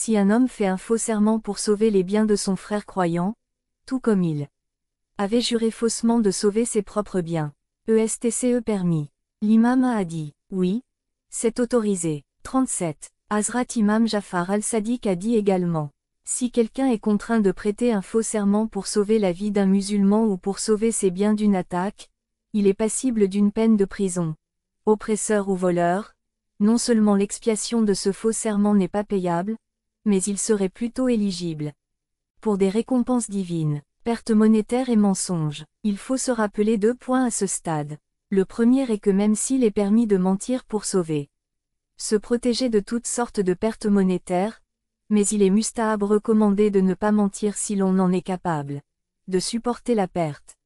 Si un homme fait un faux serment pour sauver les biens de son frère croyant, tout comme il avait juré faussement de sauver ses propres biens, ESTCE permis. L'imam a dit, oui, c'est autorisé. 37. Hazrat Imam Jafar al-Sadiq a dit également, si quelqu'un est contraint de prêter un faux serment pour sauver la vie d'un musulman ou pour sauver ses biens d'une attaque, il est passible d'une peine de prison. Oppresseur ou voleur, non seulement l'expiation de ce faux serment n'est pas payable, mais il serait plutôt éligible pour des récompenses divines. Perte monétaire et mensonge. Il faut se rappeler 2 points à ce stade. Le premier est que même s'il est permis de mentir pour sauver, se protéger de toutes sortes de pertes monétaires, mais il est mustahab recommandé de ne pas mentir si l'on en est capable de supporter la perte.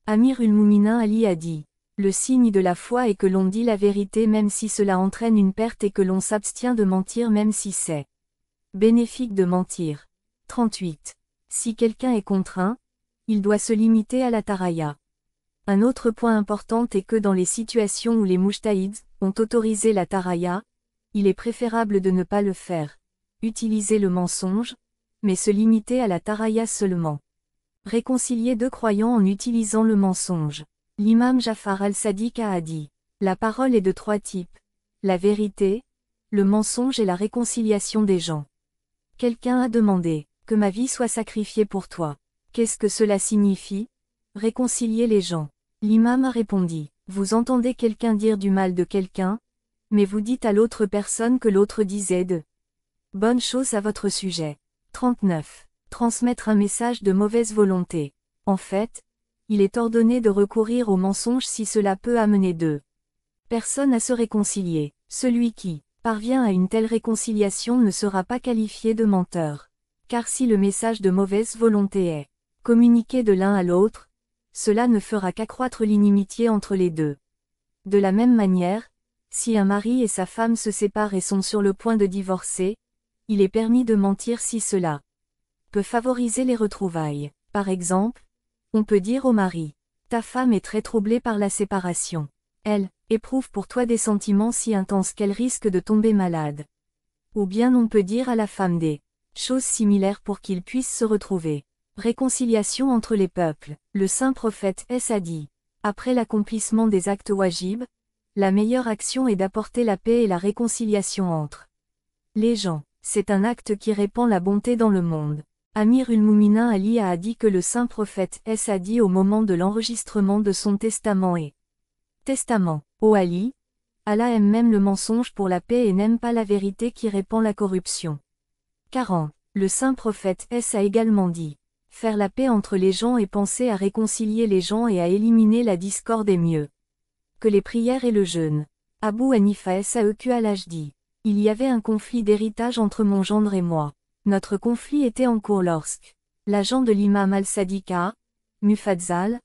Amir ul-Mouminin Ali a dit, le signe de la foi est que l'on dit la vérité même si cela entraîne une perte et que l'on s'abstient de mentir même si c'est bénéfique de mentir. 38. Si quelqu'un est contraint, il doit se limiter à la taraya. Un autre point important est que dans les situations où les mujtahids ont autorisé la taraya, il est préférable de ne pas le faire, utiliser le mensonge, mais se limiter à la taraya seulement. Réconcilier 2 croyants en utilisant le mensonge. L'imam Jafar al-Sadiq a dit, la parole est de 3 types, la vérité, le mensonge et la réconciliation des gens. Quelqu'un a demandé, que ma vie soit sacrifiée pour toi. Qu'est-ce que cela signifie? Réconcilier les gens. L'imam a répondu, vous entendez quelqu'un dire du mal de quelqu'un, mais vous dites à l'autre personne que l'autre disait de bonnes choses à votre sujet. 39. Transmettre un message de mauvaise volonté. En fait, il est ordonné de recourir au mensonge si cela peut amener 2 personnes à se réconcilier. Celui qui parvient à une telle réconciliation ne sera pas qualifié de menteur. Car si le message de mauvaise volonté est communiqué de l'un à l'autre, cela ne fera qu'accroître l'inimitié entre les deux. De la même manière, si un mari et sa femme se séparent et sont sur le point de divorcer, il est permis de mentir si cela peut favoriser les retrouvailles. Par exemple, on peut dire au mari, ta femme est très troublée par la séparation. Elle éprouve pour toi des sentiments si intenses qu'elle risque de tomber malade. Ou bien on peut dire à la femme des choses similaires pour qu'ils puissent se retrouver. Réconciliation entre les peuples. Le saint prophète a dit, après l'accomplissement des actes wajib, la meilleure action est d'apporter la paix et la réconciliation entre les gens. C'est un acte qui répand la bonté dans le monde. Amir ul-Mouminin Ali a dit que le saint prophète a dit au moment de l'enregistrement de son testament et testament. Ô Ali, Allah aime même le mensonge pour la paix et n'aime pas la vérité qui répand la corruption. 40. Le saint prophète a également dit, faire la paix entre les gens et penser à réconcilier les gens et à éliminer la discorde est mieux que les prières et le jeûne. Abu Hanifa Saeq al-Hajj dit, il y avait un conflit d'héritage entre mon gendre et moi. Notre conflit était en cours lorsque l'agent de l'imam al-Sadiqa, Mufazzal,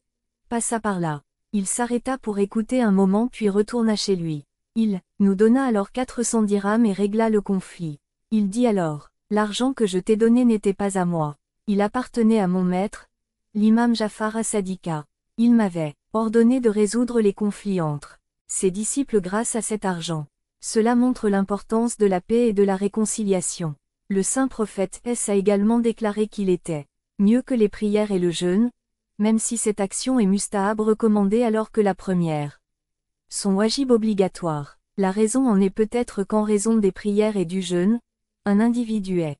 passa par là. Il s'arrêta pour écouter un moment puis retourna chez lui. Il nous donna alors 400 dirhams et régla le conflit. Il dit alors, l'argent que je t'ai donné n'était pas à moi. Il appartenait à mon maître, l'imam Jafar as-Sadiqa. Il m'avait ordonné de résoudre les conflits entre ses disciples grâce à cet argent. Cela montre l'importance de la paix et de la réconciliation. Le saint prophète a également déclaré qu'il était mieux que les prières et le jeûne, même si cette action est mustahab recommandée alors que la première sont wajib obligatoires. La raison en est peut-être qu'en raison des prières et du jeûne, un individu est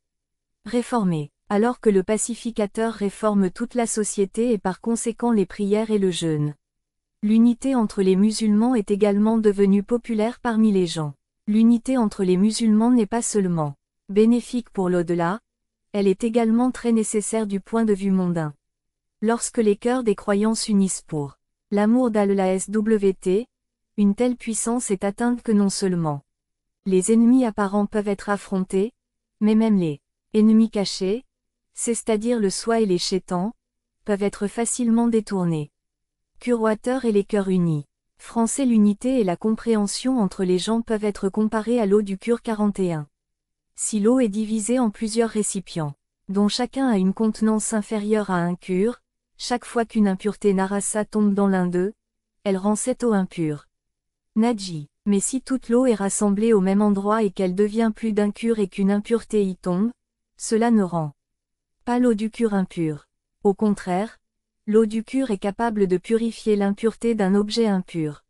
réformé, alors que le pacificateur réforme toute la société et par conséquent les prières et le jeûne. L'unité entre les musulmans est également devenue populaire parmi les gens. L'unité entre les musulmans n'est pas seulement bénéfique pour l'au-delà, elle est également très nécessaire du point de vue mondain. Lorsque les cœurs des croyants s'unissent pour l'amour d'Allah SWT, une telle puissance est atteinte que non seulement les ennemis apparents peuvent être affrontés, mais même les ennemis cachés, c'est-à-dire le soi et les chétans, peuvent être facilement détournés. Cure-water et les cœurs unis. Français. L'unité et la compréhension entre les gens peuvent être comparées à l'eau du Cure 41. Si l'eau est divisée en plusieurs récipients, dont chacun a une contenance inférieure à un cure, chaque fois qu'une impureté narassa tombe dans l'un d'eux, elle rend cette eau impure. Nadji. Mais si toute l'eau est rassemblée au même endroit et qu'elle devient plus d'impure et qu'une impureté y tombe, cela ne rend pas l'eau du cure impure. Au contraire, l'eau du cure est capable de purifier l'impureté d'un objet impur.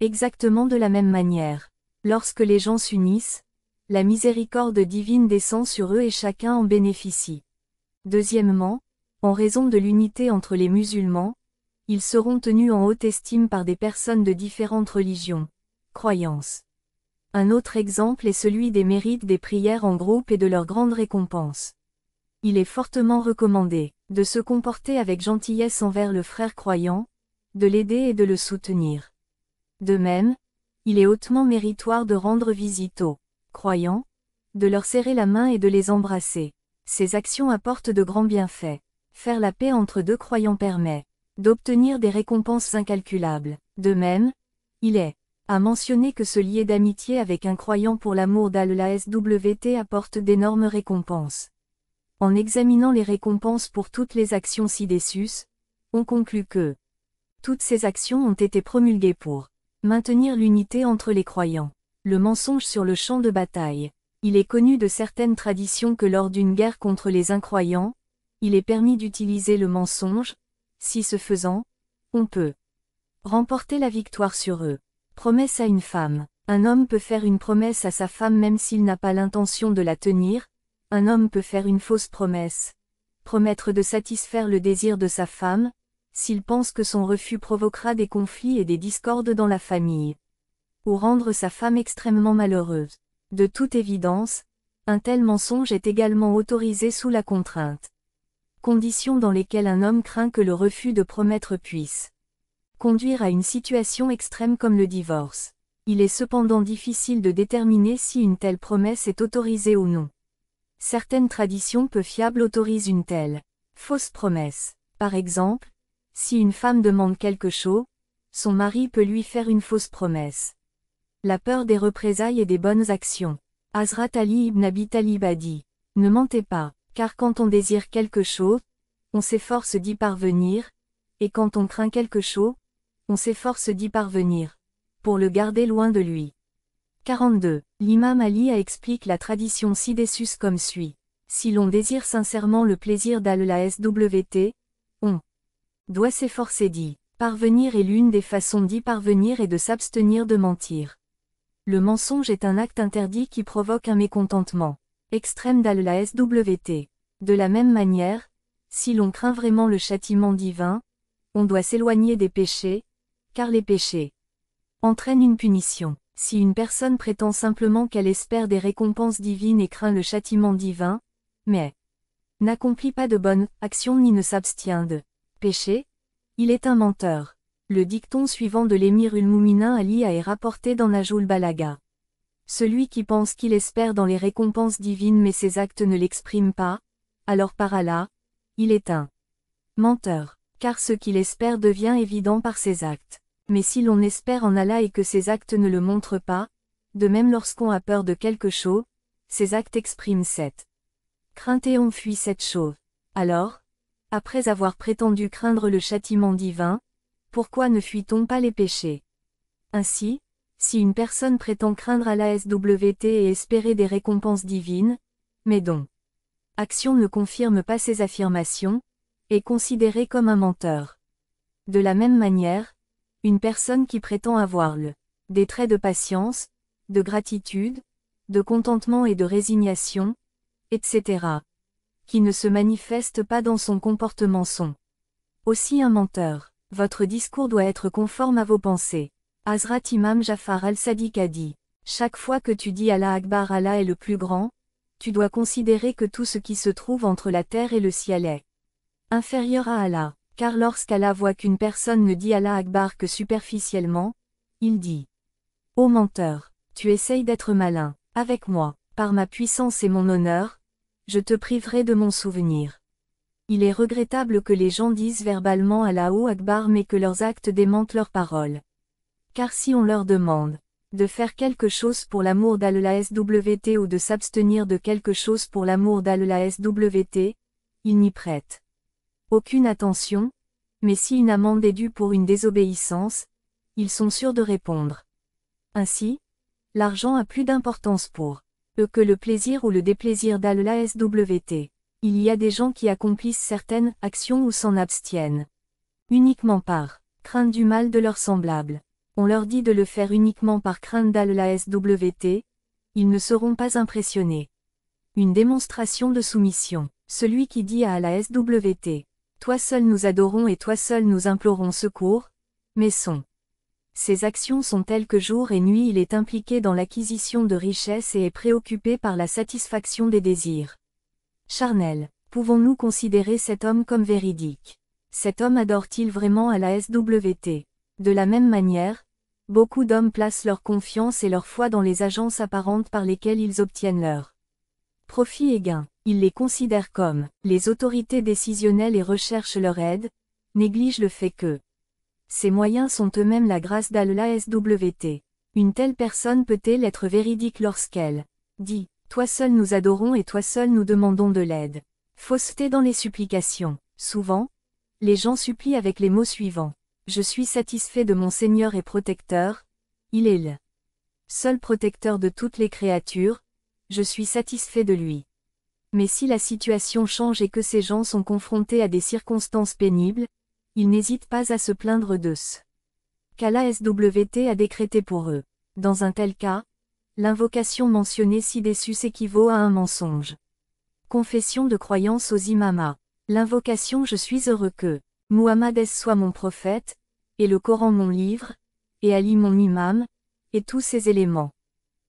Exactement de la même manière, lorsque les gens s'unissent, la miséricorde divine descend sur eux et chacun en bénéficie. Deuxièmement, en raison de l'unité entre les musulmans, ils seront tenus en haute estime par des personnes de différentes religions, croyances. Un autre exemple est celui des mérites des prières en groupe et de leur grande récompense. Il est fortement recommandé de se comporter avec gentillesse envers le frère croyant, de l'aider et de le soutenir. De même, il est hautement méritoire de rendre visite aux croyants, de leur serrer la main et de les embrasser. Ces actions apportent de grands bienfaits. Faire la paix entre deux croyants permet d'obtenir des récompenses incalculables. De même, il est à mentionner que se lier d'amitié avec un croyant pour l'amour d'Allah SWT apporte d'énormes récompenses. En examinant les récompenses pour toutes les actions ci-dessus, on conclut que toutes ces actions ont été promulguées pour maintenir l'unité entre les croyants. Le mensonge sur le champ de bataille. Il est connu de certaines traditions que lors d'une guerre contre les incroyants, il est permis d'utiliser le mensonge, si ce faisant, on peut remporter la victoire sur eux. Promesse à une femme. Un homme peut faire une promesse à sa femme même s'il n'a pas l'intention de la tenir. Un homme peut faire une fausse promesse. Promettre de satisfaire le désir de sa femme, s'il pense que son refus provoquera des conflits et des discordes dans la famille. Ou rendre sa femme extrêmement malheureuse. De toute évidence, un tel mensonge est également autorisé sous la contrainte. Conditions dans lesquelles un homme craint que le refus de promettre puisse conduire à une situation extrême comme le divorce. Il est cependant difficile de déterminer si une telle promesse est autorisée ou non. Certaines traditions peu fiables autorisent une telle fausse promesse. Par exemple, si une femme demande quelque chose, son mari peut lui faire une fausse promesse. La peur des représailles et des bonnes actions. Hazrat Ali ibn Abi Talib a dit, « Ne mentez pas, car quand on désire quelque chose, on s'efforce d'y parvenir, et quand on craint quelque chose, on s'efforce d'y parvenir, pour le garder loin de lui. » 42. L'imam Ali explique la tradition ci-dessus comme suit. Si l'on désire sincèrement le plaisir d'Allah SWT, on doit s'efforcer d'y parvenir et l'une des façons d'y parvenir est de s'abstenir de mentir. Le mensonge est un acte interdit qui provoque un mécontentement extrême d'Allah SWT. De la même manière, si l'on craint vraiment le châtiment divin, on doit s'éloigner des péchés, car les péchés entraînent une punition. Si une personne prétend simplement qu'elle espère des récompenses divines et craint le châtiment divin, mais n'accomplit pas de bonnes actions ni ne s'abstient de péché, il est un menteur. Le dicton suivant de l'émir Ul-Mouminin Ali est rapporté dans Najul Balaga. Celui qui pense qu'il espère dans les récompenses divines mais ses actes ne l'expriment pas, alors par Allah, il est un menteur, car ce qu'il espère devient évident par ses actes. Mais si l'on espère en Allah et que ses actes ne le montrent pas, de même lorsqu'on a peur de quelque chose, ses actes expriment cette crainte et on fuit cette chose. Alors, après avoir prétendu craindre le châtiment divin, pourquoi ne fuit-on pas les péchés? Ainsi, si une personne prétend craindre Allah SWT et espérer des récompenses divines, mais dont action ne confirme pas ses affirmations, est considérée comme un menteur. De la même manière, une personne qui prétend avoir des traits de patience, de gratitude, de contentement et de résignation, etc., qui ne se manifestent pas dans son comportement sont aussi un menteur. Votre discours doit être conforme à vos pensées. Hazrat Imam Jafar al-Sadiq a dit, « Chaque fois que tu dis Allah Akbar, Allah est le plus grand, tu dois considérer que tout ce qui se trouve entre la terre et le ciel est inférieur à Allah. Car lorsqu'Allah voit qu'une personne ne dit Allah Akbar que superficiellement, il dit, « Ô menteur, tu essayes d'être malin avec moi, par ma puissance et mon honneur, je te priverai de mon souvenir. » Il est regrettable que les gens disent verbalement Allahu Akbar mais que leurs actes démentent leurs paroles. Car si on leur demande de faire quelque chose pour l'amour d'Allah SWT ou de s'abstenir de quelque chose pour l'amour d'Allah SWT, ils n'y prêtent aucune attention, mais si une amende est due pour une désobéissance, ils sont sûrs de répondre Ainsi, l'argent a plus d'importance pour eux que le plaisir ou le déplaisir d'Allah SWT. Il y a des gens qui accomplissent certaines actions ou s'en abstiennent uniquement par crainte du mal de leurs semblables. On leur dit de le faire uniquement par crainte d'Allah SWT, ils ne seront pas impressionnés. Une démonstration de soumission. Celui qui dit à Allah SWT, toi seul nous adorons et toi seul nous implorons secours, mais ses actions sont telles que jour et nuit il est impliqué dans l'acquisition de richesses et est préoccupé par la satisfaction des désirs charnels. Pouvons-nous considérer cet homme comme véridique? Cet homme adore-t-il vraiment Allah SWT? De la même manière, beaucoup d'hommes placent leur confiance et leur foi dans les agences apparentes par lesquelles ils obtiennent leur profit et gain. Ils les considèrent comme les autorités décisionnelles et recherchent leur aide, négligent le fait que ces moyens sont eux-mêmes la grâce d'Allah SWT. Une telle personne peut-elle être véridique lorsqu'elle dit « Toi seul nous adorons et toi seul nous demandons de l'aide ». Fausseté dans les supplications. Souvent, les gens supplient avec les mots suivants. Je suis satisfait de mon Seigneur et protecteur, il est le seul protecteur de toutes les créatures, je suis satisfait de lui. Mais si la situation change et que ces gens sont confrontés à des circonstances pénibles, ils n'hésitent pas à se plaindre de ce qu'Allah SWT a décrété pour eux. Dans un tel cas, l'invocation mentionnée ci-dessus s'équivaut à un mensonge. Confession de croyance aux imams. L'invocation je suis heureux que Muhammad soit mon prophète, et le Coran mon livre, et Ali mon imam, et tous ces éléments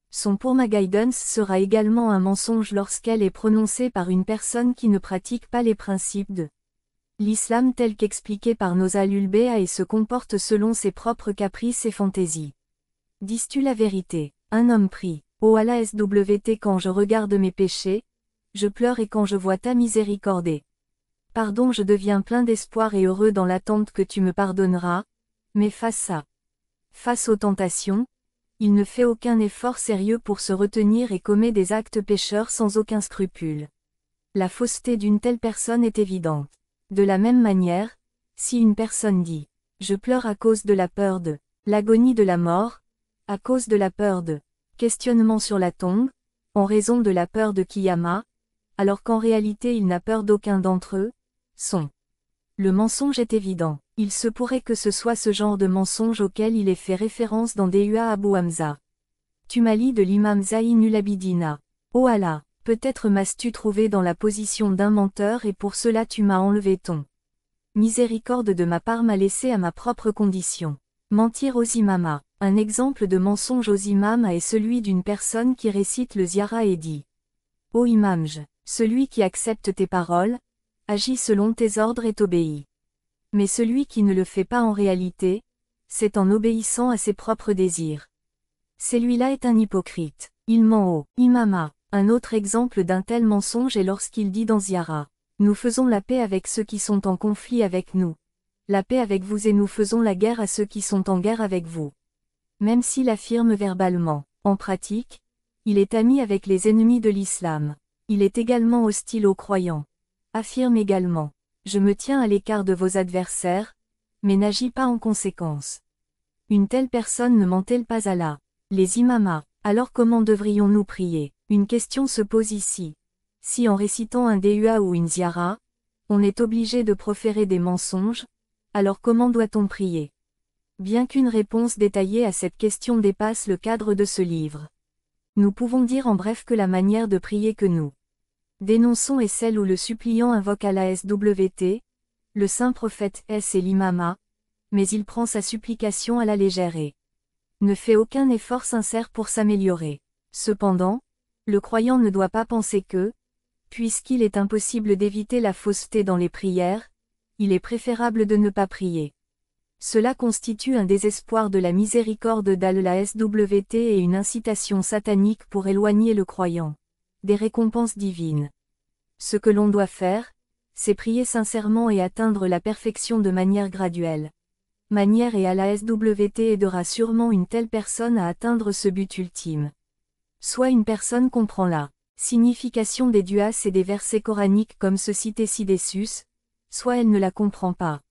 sont pour ma guidance sera également un mensonge lorsqu'elle est prononcée par une personne qui ne pratique pas les principes de l'islam tel qu'expliqué par nos alulbéa et se comporte selon ses propres caprices et fantaisies. Dis-tu la vérité? Un homme prie, ô Allah SWT quand je regarde mes péchés, je pleure et quand je vois ta miséricorde. Pardon je deviens plein d'espoir et heureux dans l'attente que tu me pardonneras, mais face aux tentations, il ne fait aucun effort sérieux pour se retenir et commet des actes pécheurs sans aucun scrupule. La fausseté d'une telle personne est évidente. De la même manière, si une personne dit « Je pleure à cause de la peur de l'agonie de la mort, à cause de la peur de questionnement sur la tombe, en raison de la peur de Kiyama », alors qu'en réalité il n'a peur d'aucun d'entre eux, le mensonge est évident. Il se pourrait que ce soit ce genre de mensonge auquel il est fait référence dans Déua Abu Hamza. Tumali de l'imam Zainul Abidina. Oh Allah, peut-être m'as-tu trouvé dans la position d'un menteur et pour cela tu m'as enlevé ton miséricorde de ma part m'a laissé à ma propre condition. Mentir aux imams. Un exemple de mensonge aux imams est celui d'une personne qui récite le ziara et dit « Ô imam, celui qui accepte tes paroles, agit selon tes ordres et t'obéit. Mais celui qui ne le fait pas en réalité, c'est en obéissant à ses propres désirs. Celui-là est un hypocrite. Il ment au imama. Un autre exemple d'un tel mensonge est lorsqu'il dit dans Ziara. Nous faisons la paix avec ceux qui sont en conflit avec nous. La paix avec vous et nous faisons la guerre à ceux qui sont en guerre avec vous. Même s'il affirme verbalement, en pratique, il est ami avec les ennemis de l'islam. Il est également hostile aux croyants. Affirme également. Je me tiens à l'écart de vos adversaires, mais n'agis pas en conséquence. Une telle personne ne ment-elle pas Allah? Les imams. Alors comment devrions-nous prier? Une question se pose ici. Si en récitant un Déua ou une Ziara, on est obligé de proférer des mensonges, alors comment doit-on prier? Bien qu'une réponse détaillée à cette question dépasse le cadre de ce livre, nous pouvons dire en bref que la manière de prier que nous dénonçons est celle où le suppliant invoque Allah SWT, le saint prophète S et l'imama, mais il prend sa supplication à la légère et ne fait aucun effort sincère pour s'améliorer. Cependant, le croyant ne doit pas penser que, puisqu'il est impossible d'éviter la fausseté dans les prières, il est préférable de ne pas prier. Cela constitue un désespoir de la miséricorde d'Allah SWT et une incitation satanique pour éloigner le croyant des récompenses divines. Ce que l'on doit faire, c'est prier sincèrement et atteindre la perfection de manière graduelle. Manière et Allah SWT aidera sûrement une telle personne à atteindre ce but ultime. Soit une personne comprend la signification des duas et des versets coraniques comme ceux cités ci-dessus, soit elle ne la comprend pas.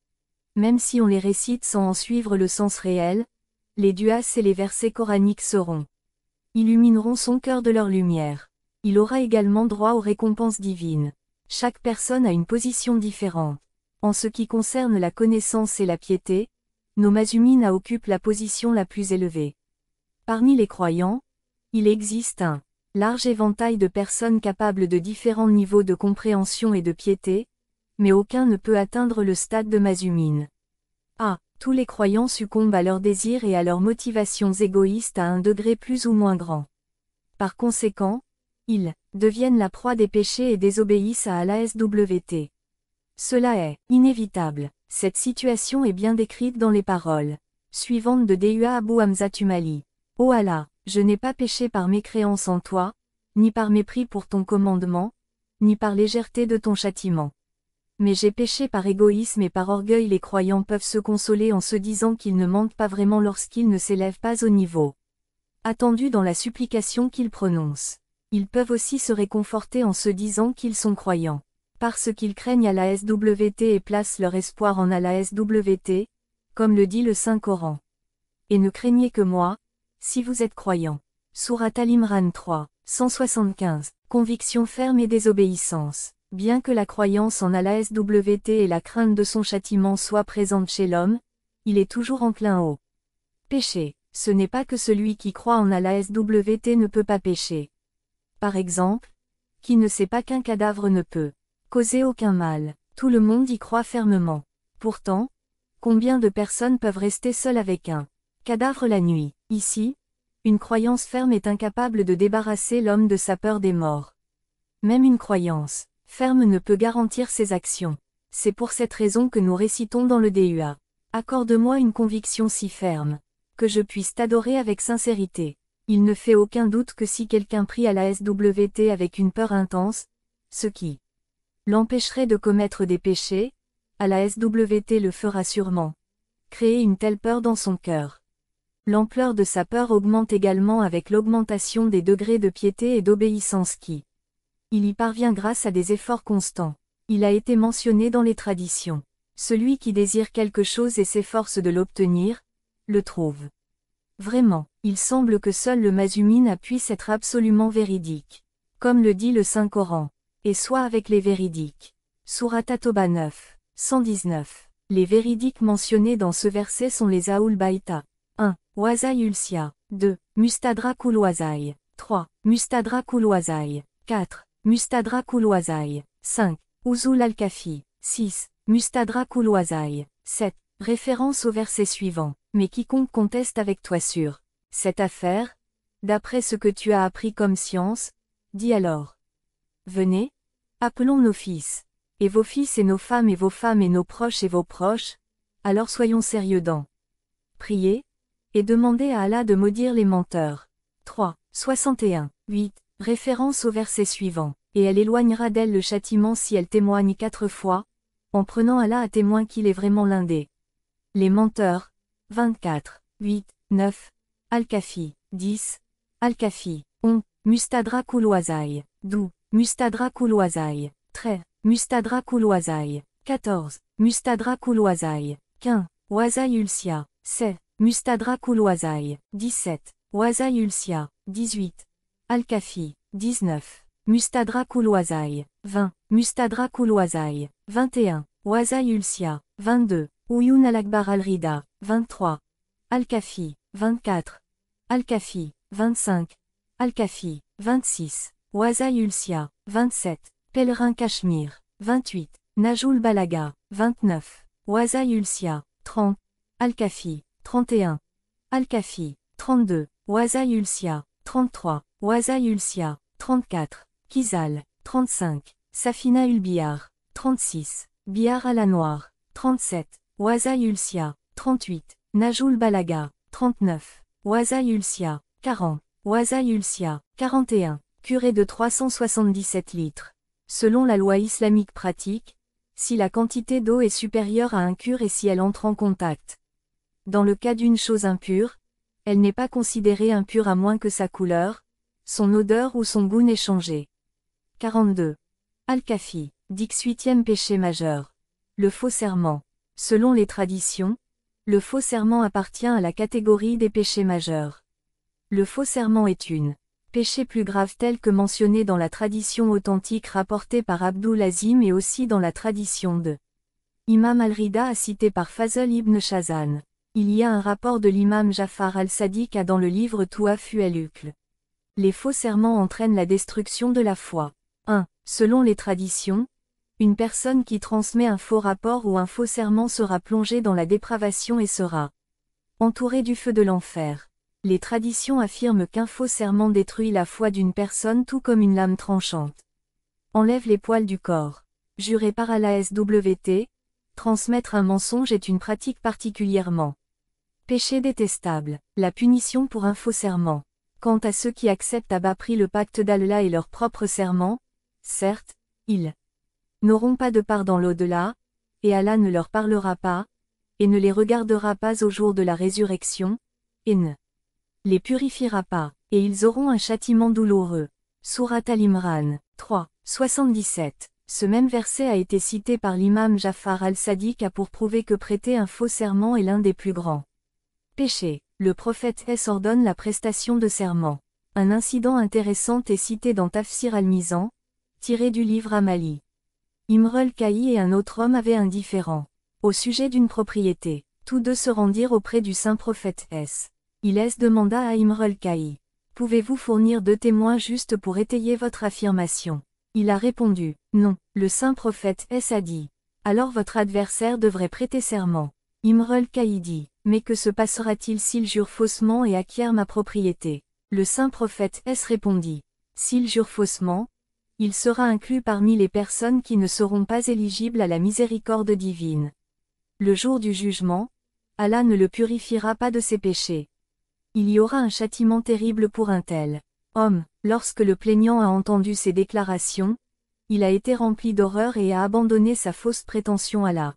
Même si on les récite sans en suivre le sens réel, Les duas et les versets coraniques illumineront son cœur de leur lumière. Il aura également droit aux récompenses divines. Chaque personne a une position différente. En ce qui concerne la connaissance et la piété, nos mazumina occupent la position la plus élevée. Parmi les croyants, il existe un large éventail de personnes capables de différents niveaux de compréhension et de piété, mais aucun ne peut atteindre le stade de mazumine. Tous les croyants succombent à leurs désirs et à leurs motivations égoïstes à un degré plus ou moins grand. Par conséquent, ils deviennent la proie des péchés et désobéissent à Allah SWT. Cela est inévitable. Cette situation est bien décrite dans les paroles suivantes de Dua Abu Hamza Tumali. Ô Allah, je n'ai pas péché par mécréance en toi, ni par mépris pour ton commandement, ni par légèreté de ton châtiment. Mais j'ai péché par égoïsme et par orgueil. Les croyants peuvent se consoler en se disant qu'ils ne mentent pas vraiment lorsqu'ils ne s'élèvent pas au niveau attendu dans la supplication qu'ils prononcent. Ils peuvent aussi se réconforter en se disant qu'ils sont croyants, parce qu'ils craignent Allah SWT et placent leur espoir en Allah SWT, comme le dit le Saint-Coran. Et ne craignez que moi, si vous êtes croyants. Sourate Al-Imran 3, 175. Conviction ferme et désobéissance. Bien que la croyance en Allah SWT et la crainte de son châtiment soient présentes chez l'homme, il est toujours enclin au péché. Ce n'est pas que celui qui croit en Allah SWT ne peut pas pécher. Par exemple, qui ne sait pas qu'un cadavre ne peut causer aucun mal. Tout le monde y croit fermement. Pourtant, combien de personnes peuvent rester seules avec un cadavre la nuit? Ici, une croyance ferme est incapable de débarrasser l'homme de sa peur des morts. Même une croyance ferme ne peut garantir ses actions. C'est pour cette raison que nous récitons dans le Dua. Accorde-moi une conviction si ferme, que je puisse t'adorer avec sincérité. Il ne fait aucun doute que si quelqu'un prie à la SWT avec une peur intense, ce qui l'empêcherait de commettre des péchés, Allah SWT le fera sûrement. Créer une telle peur dans son cœur. L'ampleur de sa peur augmente également avec l'augmentation des degrés de piété et d'obéissance il y parvient grâce à des efforts constants. Il a été mentionné dans les traditions. Celui qui désire quelque chose et s'efforce de l'obtenir, le trouve. Vraiment, il semble que seul le mazumine puisse être absolument véridique. Comme le dit le Saint-Coran. Et soit avec les véridiques. Sourate At-Tauba 9, 119. Les véridiques mentionnés dans ce verset sont les Aoul Baïta. 1. Wazai Ulsia. 2. Mustadrakul Wazai. 3. Mustadrakul Wazai. 4. Mustadrakul Wazai. 5. Uzul al-Kafi. 6. Mustadrakul Wazai. 7. Référence au verset suivant. Mais quiconque conteste avec toi sur cette affaire, d'après ce que tu as appris comme science, dis alors. Venez, appelons nos fils, et vos fils et nos femmes et vos femmes et nos proches et vos proches, alors soyons sérieux dans prier, et demandez à Allah de maudire les menteurs. 3. 61. 8. Référence au verset suivant. Et elle éloignera d'elle le châtiment si elle témoigne 4 fois, en prenant Allah à témoin qu'il est vraiment l'un des les menteurs. 24. 8. 9. Al-Kafi. 10. Al-Kafi. 11. Mustadrakul Wazai. 12. Mustadrakul Wazai. 13. Mustadrakul Wazai. 14. Mustadrakul Wazai. 15. Wazai Ulsia. 16. Mustadrakul Wazai. 17. Wazai Ulsia. 18. Al-Kafi. 19. Mustadrakul Wazai. 20. Mustadrakul Wazai. 21. Wazai Ulsia. 22. Uyun al-Akbar al-Rida. 23. Al-Kafi. 24. Al-Kafi. 25. Al-Kafi. 26. Wazai Ulsia. 27. Pèlerin Cachemire. 28. Najul Balaga. 29. Wazai Ulsia. 30. Al-Kafi. 31. Al-Kafi. 32. Wazai Ulsia. 33. Wazai Ulsia. 34. Kizal. 35. Safina Ulbiar. 36. Biar à la Noire. 37. Wazai Ulsia. 38. Najul Balaga. 39. Wazai Ulsia. 40. Wazai Ulsia. 41. Curée de 377 litres. Selon la loi islamique pratique, si la quantité d'eau est supérieure à un cure et si elle entre en contact. Dans le cas d'une chose impure, elle n'est pas considérée impure à moins que sa couleur, son odeur ou son goût n'ait changé. 42. Al-Kafi. 18e péché majeur. Le faux serment. Selon les traditions, Le faux serment appartient à la catégorie des péchés majeurs. Le faux serment est une péché plus grave tel que mentionné dans la tradition authentique rapportée par Abdul Azim et aussi dans la tradition de Imam al-Rida cité par Fazl ibn Shazan. Il y a un rapport de l'imam Jafar al-Sadiq dans le livre Touaf al-Ukl. Les faux serments entraînent la destruction de la foi. 1. Selon les traditions, une personne qui transmet un faux rapport ou un faux serment sera plongée dans la dépravation et sera entourée du feu de l'enfer. Les traditions affirment qu'un faux serment détruit la foi d'une personne tout comme une lame tranchante enlève les poils du corps. Jurer par Allah SWT, transmettre un mensonge est une pratique particulièrement péché détestable. La punition pour un faux serment. Quant à ceux qui acceptent à bas prix le pacte d'Allah et leur propre serment, certes, ils n'auront pas de part dans l'au-delà, et Allah ne leur parlera pas, et ne les regardera pas au jour de la résurrection, et ne les purifiera pas, et ils auront un châtiment douloureux. Surat Al-Imran 3, 77. Ce même verset a été cité par l'imam Jafar al-Sadiq pour prouver que prêter un faux serment est l'un des plus grands péchés. Le prophète ordonne la prestation de serment. Un incident intéressant est cité dans Tafsir al-Mizan, tiré du livre Amali. Imr al-Ka'i et un autre homme avaient un différend au sujet d'une propriété. Tous deux se rendirent auprès du saint prophète Il demanda à Imr al-Ka'i: Pouvez-vous fournir 2 témoins justes pour étayer votre affirmation? Il a répondu: Non. Le saint prophète a dit: Alors votre adversaire devrait prêter serment. Imr al-Ka'i dit: Mais que se passera-t-il s'il jure faussement et acquiert ma propriété? Le saint prophète répondit: S'il jure faussement, il sera inclus parmi les personnes qui ne seront pas éligibles à la miséricorde divine. Le jour du jugement, Allah ne le purifiera pas de ses péchés. Il y aura un châtiment terrible pour un tel homme. Lorsque le plaignant a entendu ces déclarations, il a été rempli d'horreur et a abandonné sa fausse prétention à la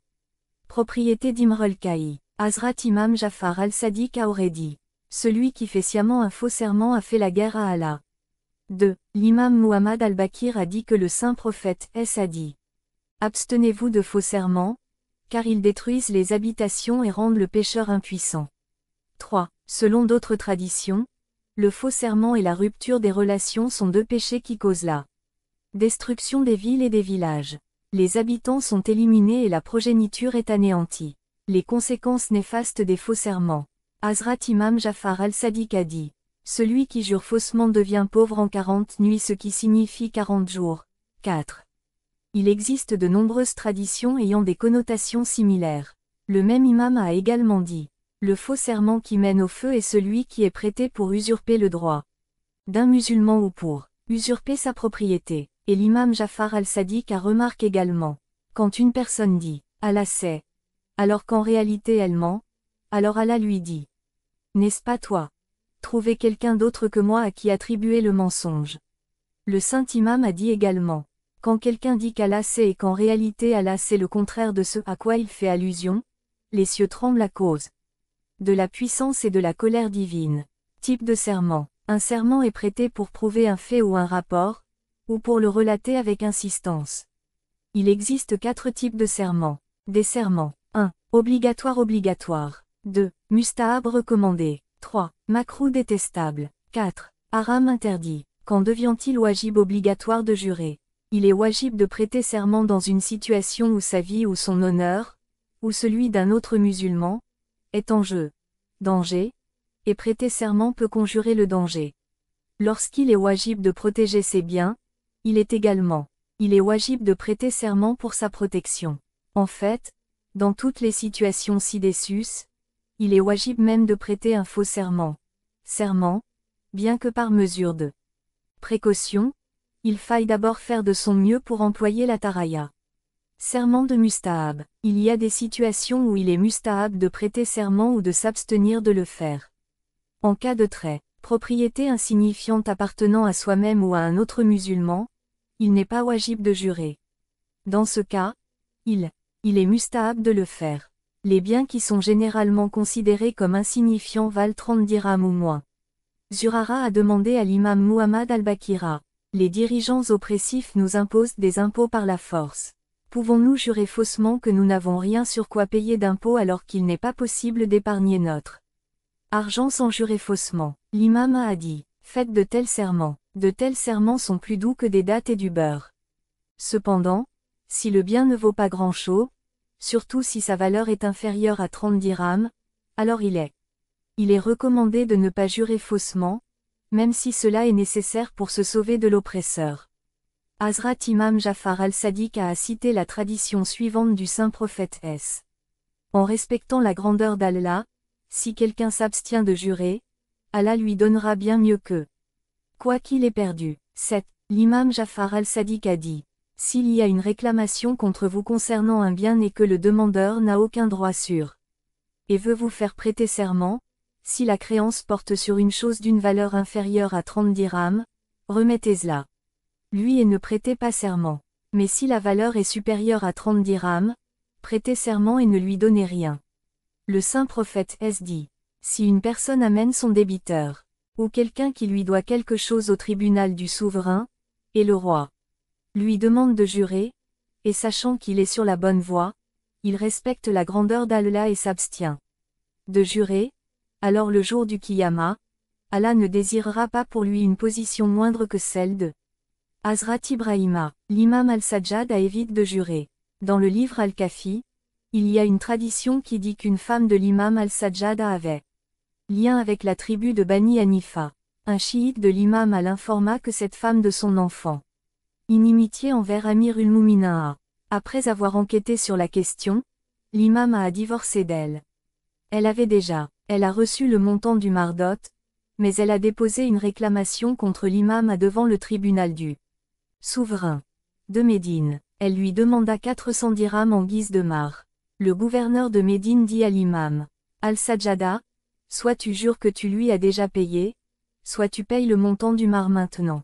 propriété d'Imr al-Ka'i. Hazrat Imam Jafar al-Sadiq aurait dit: Celui qui fait sciemment un faux serment a fait la guerre à Allah. 2. L'imam Muhammad al-Bakir a dit que le saint prophète a dit: Abstenez-vous de faux serments, car ils détruisent les habitations et rendent le pécheur impuissant. 3. Selon d'autres traditions, le faux serment et la rupture des relations sont 2 péchés qui causent la destruction des villes et des villages. Les habitants sont éliminés et la progéniture est anéantie. Les conséquences néfastes des faux serments. Hazrat Imam Jafar al-Sadiq a dit: Celui qui jure faussement devient pauvre en 40 nuits, ce qui signifie 40 jours. 4. Il existe de nombreuses traditions ayant des connotations similaires. Le même imam a également dit: Le faux serment qui mène au feu est celui qui est prêté pour usurper le droit d'un musulman ou pour usurper sa propriété. Et l'imam Jafar al-Sadiq a remarqué également: Quand une personne dit « Allah sait », alors qu'en réalité elle ment, alors Allah lui dit: N'est-ce pas toi? Trouvez quelqu'un d'autre que moi à qui attribuer le mensonge. Le saint imam a dit également: Quand quelqu'un dit qu'Allah sait et qu'en réalité Allah sait le contraire de ce à quoi il fait allusion, les cieux tremblent à cause de la puissance et de la colère divine. Type de serment. Un serment est prêté pour prouver un fait ou un rapport, ou pour le relater avec insistance. Il existe 4 types de serments. Des serments. 1. Obligatoire. 2. Mustahab recommandé. 3. Makrou détestable. 4. Haram interdit. Quand devient-il wajib obligatoire de jurer? Il est wajib de prêter serment dans une situation où sa vie ou son honneur, ou celui d'un autre musulman, est en jeu. Danger. Et prêter serment peut conjurer le danger. Lorsqu'il est wajib de protéger ses biens, il est wajib de prêter serment pour sa protection. En fait, dans toutes les situations ci-dessus, il est wajib même de prêter un faux serment. Bien que par mesure de précaution, il faille d'abord faire de son mieux pour employer la taraya. Serment de mustahab. Il y a des situations où il est mustahab de prêter serment ou de s'abstenir de le faire. En cas de propriété insignifiante appartenant à soi-même ou à un autre musulman, il n'est pas wajib de jurer. Dans ce cas, il est mustahab de le faire. Les biens qui sont généralement considérés comme insignifiants valent 30 dirhams ou moins. Zurara a demandé à l'imam Muhammad al-Bakira: Les dirigeants oppressifs nous imposent des impôts par la force. Pouvons-nous jurer faussement que nous n'avons rien sur quoi payer d'impôts alors qu'il n'est pas possible d'épargner notre argent sans jurer faussement? L'imam a dit, faites de tels serments. De tels serments sont plus doux que des dattes et du beurre. Cependant, si le bien ne vaut pas grand-chose, surtout si sa valeur est inférieure à 30 dirhams, alors il est recommandé de ne pas jurer faussement, même si cela est nécessaire pour se sauver de l'oppresseur. Hazrat Imam Jafar al-Sadiq a cité la tradition suivante du saint prophète S. En respectant la grandeur d'Allah, si quelqu'un s'abstient de jurer, Allah lui donnera bien mieux que quoi qu'il ait perdu. 7. L'imam Jafar al-Sadiq a dit, s'il y a une réclamation contre vous concernant un bien et que le demandeur n'a aucun droit sur et veut vous faire prêter serment, si la créance porte sur une chose d'une valeur inférieure à 30 dirhams, remettez-la lui et ne prêtez pas serment. Mais si la valeur est supérieure à 30 dirhams, prêtez serment et ne lui donnez rien. Le saint prophète S dit, si une personne amène son débiteur, ou quelqu'un qui lui doit quelque chose au tribunal du souverain, et le roi lui demande de jurer, et sachant qu'il est sur la bonne voie, il respecte la grandeur d'Allah et s'abstient de jurer, alors le jour du Qiyamah, Allah ne désirera pas pour lui une position moindre que celle de Hazrat Ibrahima. L'imam al-Sajjad a évité de jurer. Dans le livre Al-Kafi, il y a une tradition qui dit qu'une femme de l'imam al-Sajjad avait lien avec la tribu de Bani Hanifa. Un chiite de l'imam l'informa que cette femme de son enfant inimitié envers Amir ul-Mouminin a. Après avoir enquêté sur la question, l'imam a divorcé d'elle. Elle a reçu le montant du mardot, mais elle a déposé une réclamation contre l'imam devant le tribunal du souverain de Médine. Elle lui demanda 400 dirhams en guise de mar. Le gouverneur de Médine dit à l'imam al-Sajjada, soit tu jures que tu lui as déjà payé, soit tu payes le montant du mar maintenant.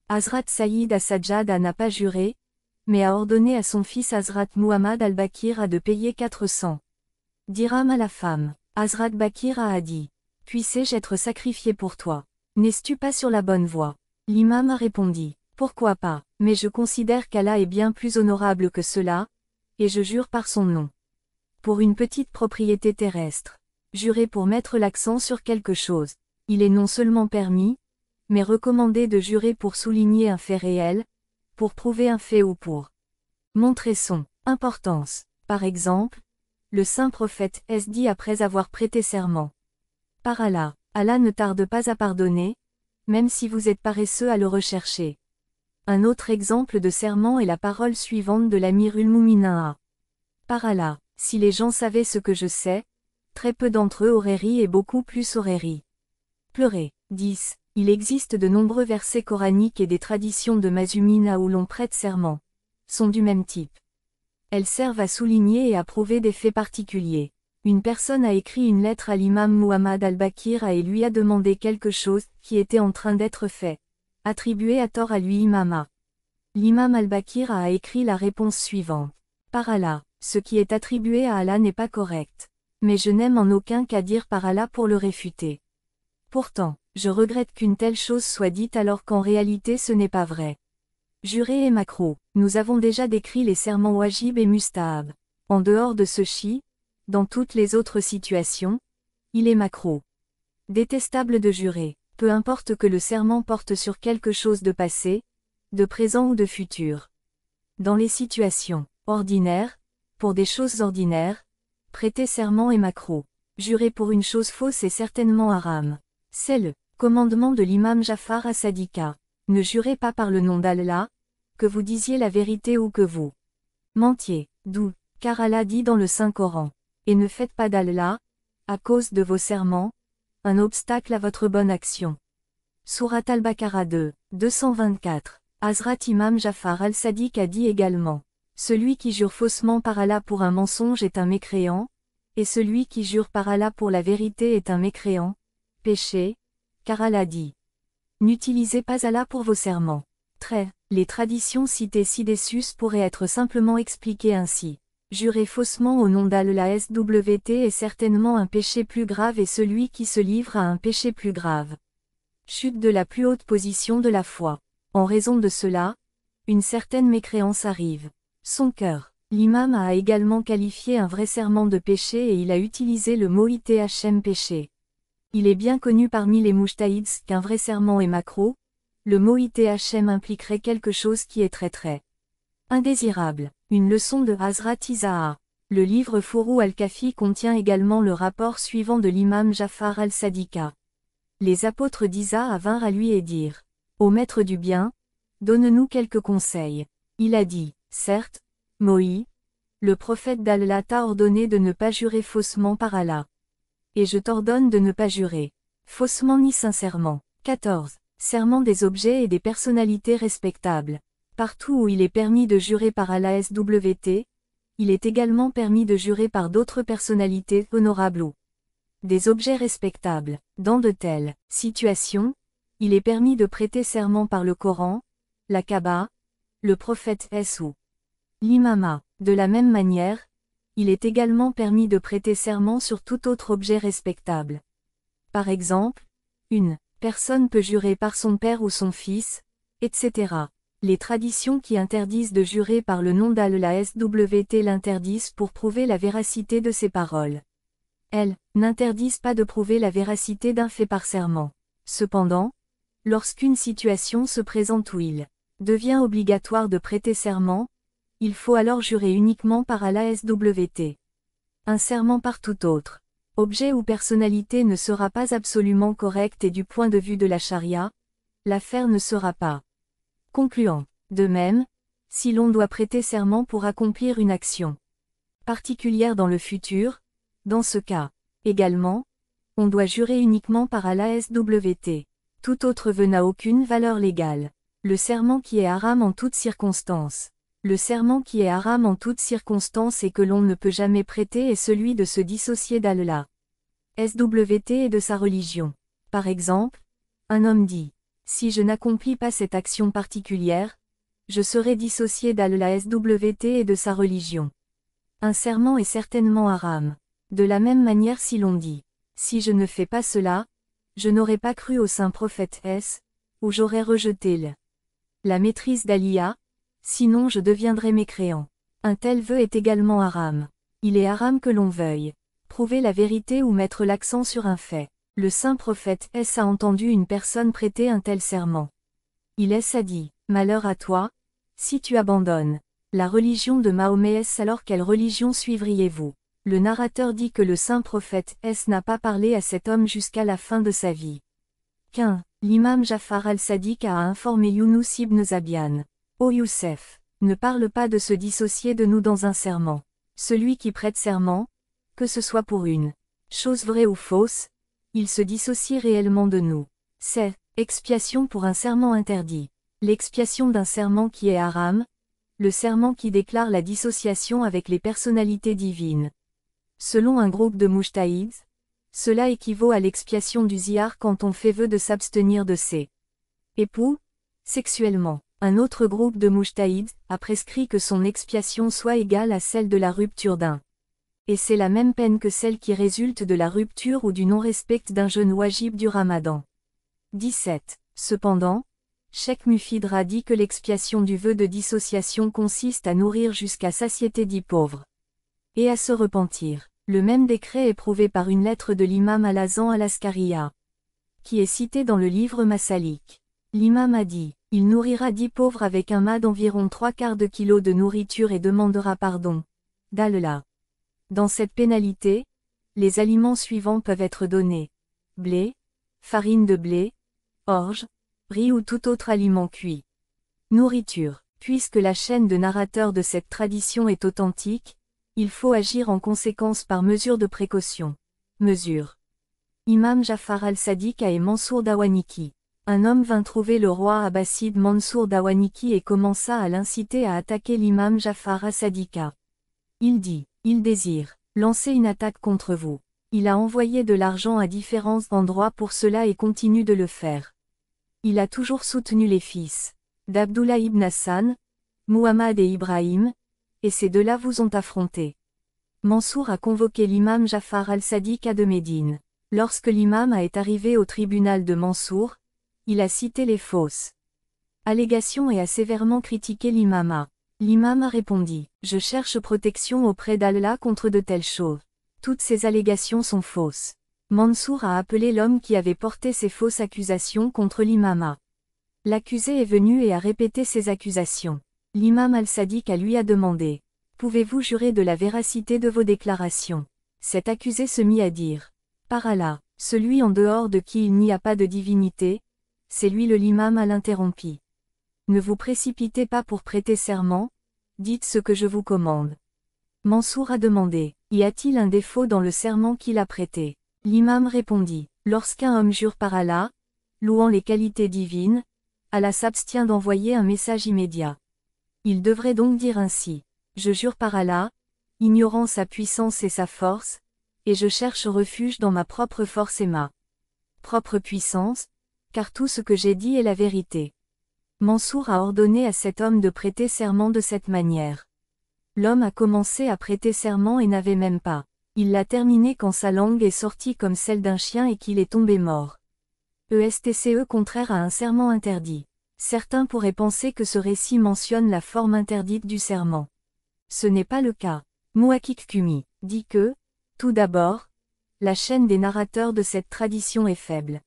Hazrat Saïd as-Sajjada n'a pas juré, mais a ordonné à son fils Hazrat Muhammad al-Bakir de payer 400 dirhams à la femme. Hazrat Bakir a dit, puissé-je être sacrifié pour toi? N'es-tu pas sur la bonne voie? L'imam a répondu, pourquoi pas, mais je considère qu'Allah est bien plus honorable que cela, et je jure par son nom. Pour une petite propriété terrestre, jurer pour mettre l'accent sur quelque chose, il est non seulement permis, mais recommandé de jurer pour souligner un fait réel, pour prouver un fait ou pour montrer son importance. Par exemple, le saint prophète S dit après avoir prêté serment. Par Allah, Allah ne tarde pas à pardonner, même si vous êtes paresseux à le rechercher. Un autre exemple de serment est la parole suivante de l'Amir ul-Mouminin. Par Allah, si les gens savaient ce que je sais, très peu d'entre eux auraient ri et beaucoup plus auraient ri. Pleuré. 10. Il existe de nombreux versets coraniques et des traditions de Mazumina où l'on prête serment. Sont du même type. Elles servent à souligner et à prouver des faits particuliers. Une personne a écrit une lettre à l'imam Muhammad al-Bakir et lui a demandé quelque chose qui était en train d'être fait. Attribué à tort à lui imama. L'imam al-Bakir a écrit la réponse suivante. Par Allah, ce qui est attribué à Allah n'est pas correct. Mais je n'aime en aucun cas dire par Allah pour le réfuter. Pourtant, je regrette qu'une telle chose soit dite alors qu'en réalité ce n'est pas vrai. Jurer est makro. Nous avons déjà décrit les serments wajib et mustahab. En dehors de ceci, dans toutes les autres situations, il est makro. Détestable de jurer, peu importe que le serment porte sur quelque chose de passé, de présent ou de futur. Dans les situations ordinaires, pour des choses ordinaires, prêter serment est makro. Jurer pour une chose fausse est certainement haram. C'est le commandement de l'imam Jafar as-Sadiqa. Ne jurez pas par le nom d'Allah, que vous disiez la vérité ou que vous mentiez, d'où, car Allah dit dans le Saint-Coran, et ne faites pas d'Allah, à cause de vos serments, un obstacle à votre bonne action. Surat al-Baqarah 2, 224. Hazrat Imam Jafar al-Sadiq a dit également, celui qui jure faussement par Allah pour un mensonge est un mécréant, et celui qui jure par Allah pour la vérité est un mécréant, péché, car Allah dit, n'utilisez pas Allah pour vos serments. Les traditions citées ci-dessus pourraient être simplement expliquées ainsi. Jurer faussement au nom d'Allah SWT est certainement un péché plus grave et celui qui se livre à un péché plus grave. Chute de la plus haute position de la foi. En raison de cela, une certaine mécréance arrive. Son cœur. L'imam a également qualifié un vrai serment de péché et il a utilisé le mot ithm péché. Il est bien connu parmi les mujtahids qu'un vrai serment est makrouh. Le mot ithm impliquerait quelque chose qui est très indésirable. Une leçon de Hazrat Isa'a. Le livre Furu al-Kafi contient également le rapport suivant de l'imam Jafar al-Sadiqa. Les apôtres d'Isa vinrent à lui et dirent: Ô maître du bien, donne-nous quelques conseils. Il a dit: Certes, Moïse, le prophète d'Allah t'a ordonné de ne pas jurer faussement par Allah. Et je t'ordonne de ne pas jurer faussement ni sincèrement. 14. Serment des objets et des personnalités respectables. Partout où il est permis de jurer par Allah SWT, il est également permis de jurer par d'autres personnalités honorables ou des objets respectables. Dans de telles situations, il est permis de prêter serment par le Coran, la Kaaba, le prophète ou l'imama. De la même manière, il est également permis de prêter serment sur tout autre objet respectable. Par exemple, une personne peut jurer par son père ou son fils, etc. Les traditions qui interdisent de jurer par le nom d'Allah SWT l'interdisent pour prouver la véracité de ses paroles. Elles n'interdisent pas de prouver la véracité d'un fait par serment. Cependant, lorsqu'une situation se présente où il devient obligatoire de prêter serment, il faut alors jurer uniquement par Allah SWT. Un serment par tout autre objet ou personnalité ne sera pas absolument correct et du point de vue de la charia, l'affaire ne sera pas concluante. De même, si l'on doit prêter serment pour accomplir une action particulière dans le futur, dans ce cas, également, on doit jurer uniquement par Allah SWT. Tout autre vœu n'a aucune valeur légale. Le serment qui est haram en toutes circonstances. Le serment qui est haram en toutes circonstances et que l'on ne peut jamais prêter est celui de se dissocier d'Allah SWT et de sa religion. Par exemple, un homme dit: si je n'accomplis pas cette action particulière, je serai dissocié d'Allah SWT et de sa religion. Un serment est certainement haram. De la même manière si l'on dit: si je ne fais pas cela, je n'aurai pas cru au saint prophète ou j'aurais rejeté la maîtrise d'Aliyah, sinon je deviendrai mécréant. Un tel vœu est également haram. Il est haram que l'on veuille prouver la vérité ou mettre l'accent sur un fait. Le saint prophète a entendu une personne prêter un tel serment. Il a dit: malheur à toi, si tu abandonnes la religion de Mahomet, alors quelle religion suivriez-vous? Le narrateur dit que le saint prophète n'a pas parlé à cet homme jusqu'à la fin de sa vie. L'imam Jafar al-Sadiq a informé Younous ibn Zabian: Ô Youssef, ne parle pas de se dissocier de nous dans un serment. Celui qui prête serment, que ce soit pour une chose vraie ou fausse, il se dissocie réellement de nous. C'est expiation pour un serment interdit. L'expiation d'un serment qui est haram, le serment qui déclare la dissociation avec les personnalités divines. Selon un groupe de mujtahids, cela équivaut à l'expiation du zihar quand on fait vœu de s'abstenir de ses époux sexuellement. Un autre groupe de mujtahids a prescrit que son expiation soit égale à celle de la rupture d'un. Et c'est la même peine que celle qui résulte de la rupture ou du non-respect d'un jeûne wajib du Ramadan. 17. Cependant, Cheikh Mufidra dit que l'expiation du vœu de dissociation consiste à nourrir jusqu'à satiété 10 pauvres. Et à se repentir. Le même décret est prouvé par une lettre de l'imam Al-Hazan al-Askariya, qui est citée dans le livre Masalik. L'imam a dit: il nourrira 10 pauvres avec un mât d'environ 3/4 de kilo de nourriture et demandera pardon d'Allah. Dans cette pénalité, les aliments suivants peuvent être donnés: blé, farine de blé, orge, riz ou tout autre aliment cuit. Nourriture. Puisque la chaîne de narrateurs de cette tradition est authentique, il faut agir en conséquence par mesure de précaution. Mesure. Imam Jafar al-Sadiq et Mansour Dawaniki. Un homme vint trouver le roi abbasside Mansour Dawaniki et commença à l'inciter à attaquer l'imam Jafar al-Sadiqa. Il dit: il désire lancer une attaque contre vous. Il a envoyé de l'argent à différents endroits pour cela et continue de le faire. Il a toujours soutenu les fils d'Abdullah ibn Hassan, Muhammad et Ibrahim, et ces deux-là vous ont affronté. Mansour a convoqué l'imam Jafar al-Sadiq de Médine. Lorsque l'imam est arrivé au tribunal de Mansour, il a cité les fausses allégations et a sévèrement critiqué l'imama. L'imam a répondu, je cherche protection auprès d'Allah contre de telles choses. Toutes ces allégations sont fausses. Mansour a appelé l'homme qui avait porté ces fausses accusations contre l'imam. L'accusé est venu et a répété ses accusations. L'imam al-Sadiq lui a demandé, pouvez-vous jurer de la véracité de vos déclarations? Cet accusé se mit à dire, par Allah, celui en dehors de qui il n'y a pas de divinité, c'est lui. L'imam l'interrompit. Ne vous précipitez pas pour prêter serment, dites ce que je vous commande. Mansour a demandé, y a-t-il un défaut dans le serment qu'il a prêté? L'imam répondit, lorsqu'un homme jure par Allah, louant les qualités divines, Allah s'abstient d'envoyer un message immédiat. Il devrait donc dire ainsi, je jure par Allah, ignorant sa puissance et sa force, et je cherche refuge dans ma propre force et ma propre puissance, car tout ce que j'ai dit est la vérité. Mansour a ordonné à cet homme de prêter serment de cette manière. L'homme a commencé à prêter serment et n'avait même pas. Il l'a terminé quand sa langue est sortie comme celle d'un chien et qu'il est tombé mort. ESTCE contraire à un serment interdit. Certains pourraient penser que ce récit mentionne la forme interdite du serment. Ce n'est pas le cas. Muhakkik Kumi dit que, tout d'abord, la chaîne des narrateurs de cette tradition est faible.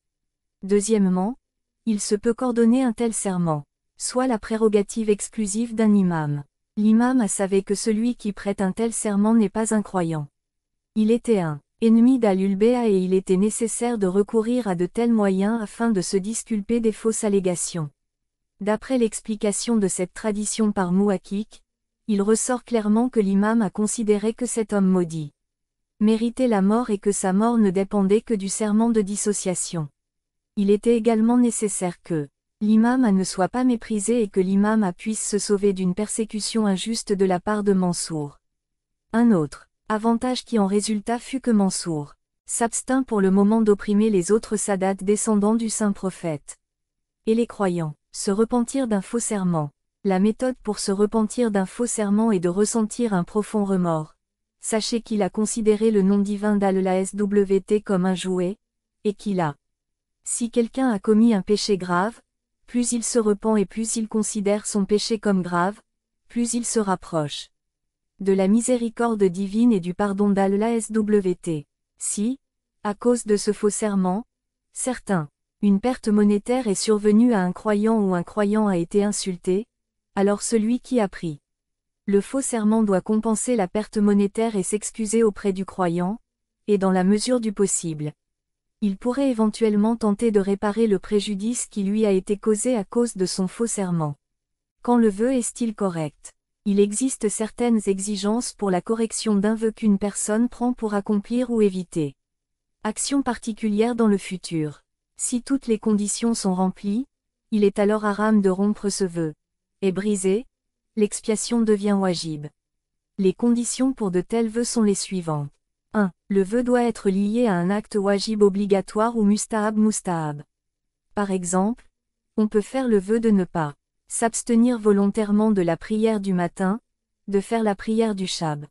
Deuxièmement, il se peut qu'ordonner un tel serment soit la prérogative exclusive d'un imam. L'imam savait que celui qui prête un tel serment n'est pas un croyant. Il était un ennemi d'Al-Ulbéa et il était nécessaire de recourir à de tels moyens afin de se disculper des fausses allégations. D'après l'explication de cette tradition par Muhakkik, il ressort clairement que l'imam a considéré que cet homme maudit méritait la mort et que sa mort ne dépendait que du serment de dissociation. Il était également nécessaire que l'imam ne soit pas méprisé et que l'imam puisse se sauver d'une persécution injuste de la part de Mansour. Un autre avantage qui en résulta fut que Mansour s'abstint pour le moment d'opprimer les autres Sadat descendants du saint prophète. Et les croyants se repentir d'un faux serment. La méthode pour se repentir d'un faux serment est de ressentir un profond remords. Sachez qu'il a considéré le nom divin d'Allah SWT comme un jouet, et qu'il a. Si quelqu'un a commis un péché grave, plus il se repent et plus il considère son péché comme grave, plus il se rapproche de la miséricorde divine et du pardon d'Allah SWT. Si, à cause de ce faux serment, une perte monétaire est survenue à un croyant ou un croyant a été insulté, alors celui qui a pris le faux serment doit compenser la perte monétaire et s'excuser auprès du croyant, et dans la mesure du possible. Il pourrait éventuellement tenter de réparer le préjudice qui lui a été causé à cause de son faux serment. Quand le vœu est-il correct? Il existe certaines exigences pour la correction d'un vœu qu'une personne prend pour accomplir ou éviter action particulière dans le futur. Si toutes les conditions sont remplies, il est alors haram de rompre ce vœu. Et brisé, l'expiation devient wajib. Les conditions pour de tels vœux sont les suivantes. 1. Le vœu doit être lié à un acte wajib obligatoire ou mustahab. Par exemple, on peut faire le vœu de ne pas s'abstenir volontairement de la prière du matin, de faire la prière du shab.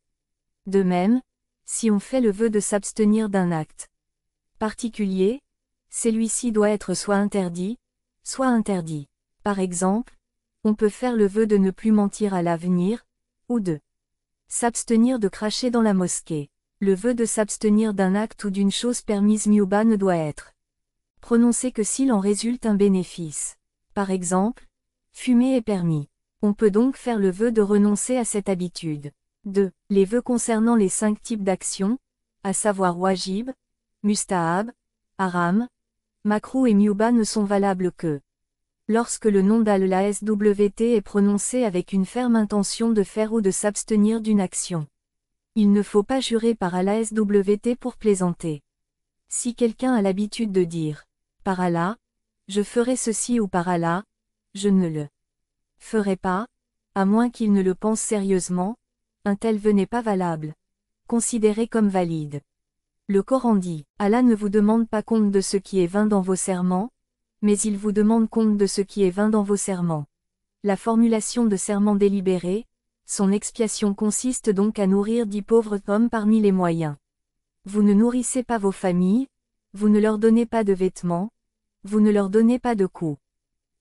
De même, si on fait le vœu de s'abstenir d'un acte particulier, celui-ci doit être soit interdit. Par exemple, on peut faire le vœu de ne plus mentir à l'avenir, ou de s'abstenir de cracher dans la mosquée. Le vœu de s'abstenir d'un acte ou d'une chose permise miuba ne doit être prononcé que s'il en résulte un bénéfice. Par exemple, fumer est permis. On peut donc faire le vœu de renoncer à cette habitude. 2. Les vœux concernant les 5 types d'actions, à savoir wajib, mustahab, haram, makruh et miuba ne sont valables que lorsque le nom d'Allah SWT est prononcé avec une ferme intention de faire ou de s'abstenir d'une action. Il ne faut pas jurer par Allah SWT pour plaisanter. Si quelqu'un a l'habitude de dire « Par Allah, je ferai ceci » ou « Par Allah, je ne le ferai pas », à moins qu'il ne le pense sérieusement, un tel vœu n'est pas valable, considéré comme valide. Le Coran dit « Allah ne vous demande pas compte de ce qui est vain dans vos serments, mais il vous demande compte de ce qui est vain dans vos serments. » La formulation de serment délibéré, son expiation consiste donc à nourrir 10 pauvres hommes parmi les moyens. Vous ne nourrissez pas vos familles, vous ne leur donnez pas de vêtements, vous ne leur donnez pas de coups.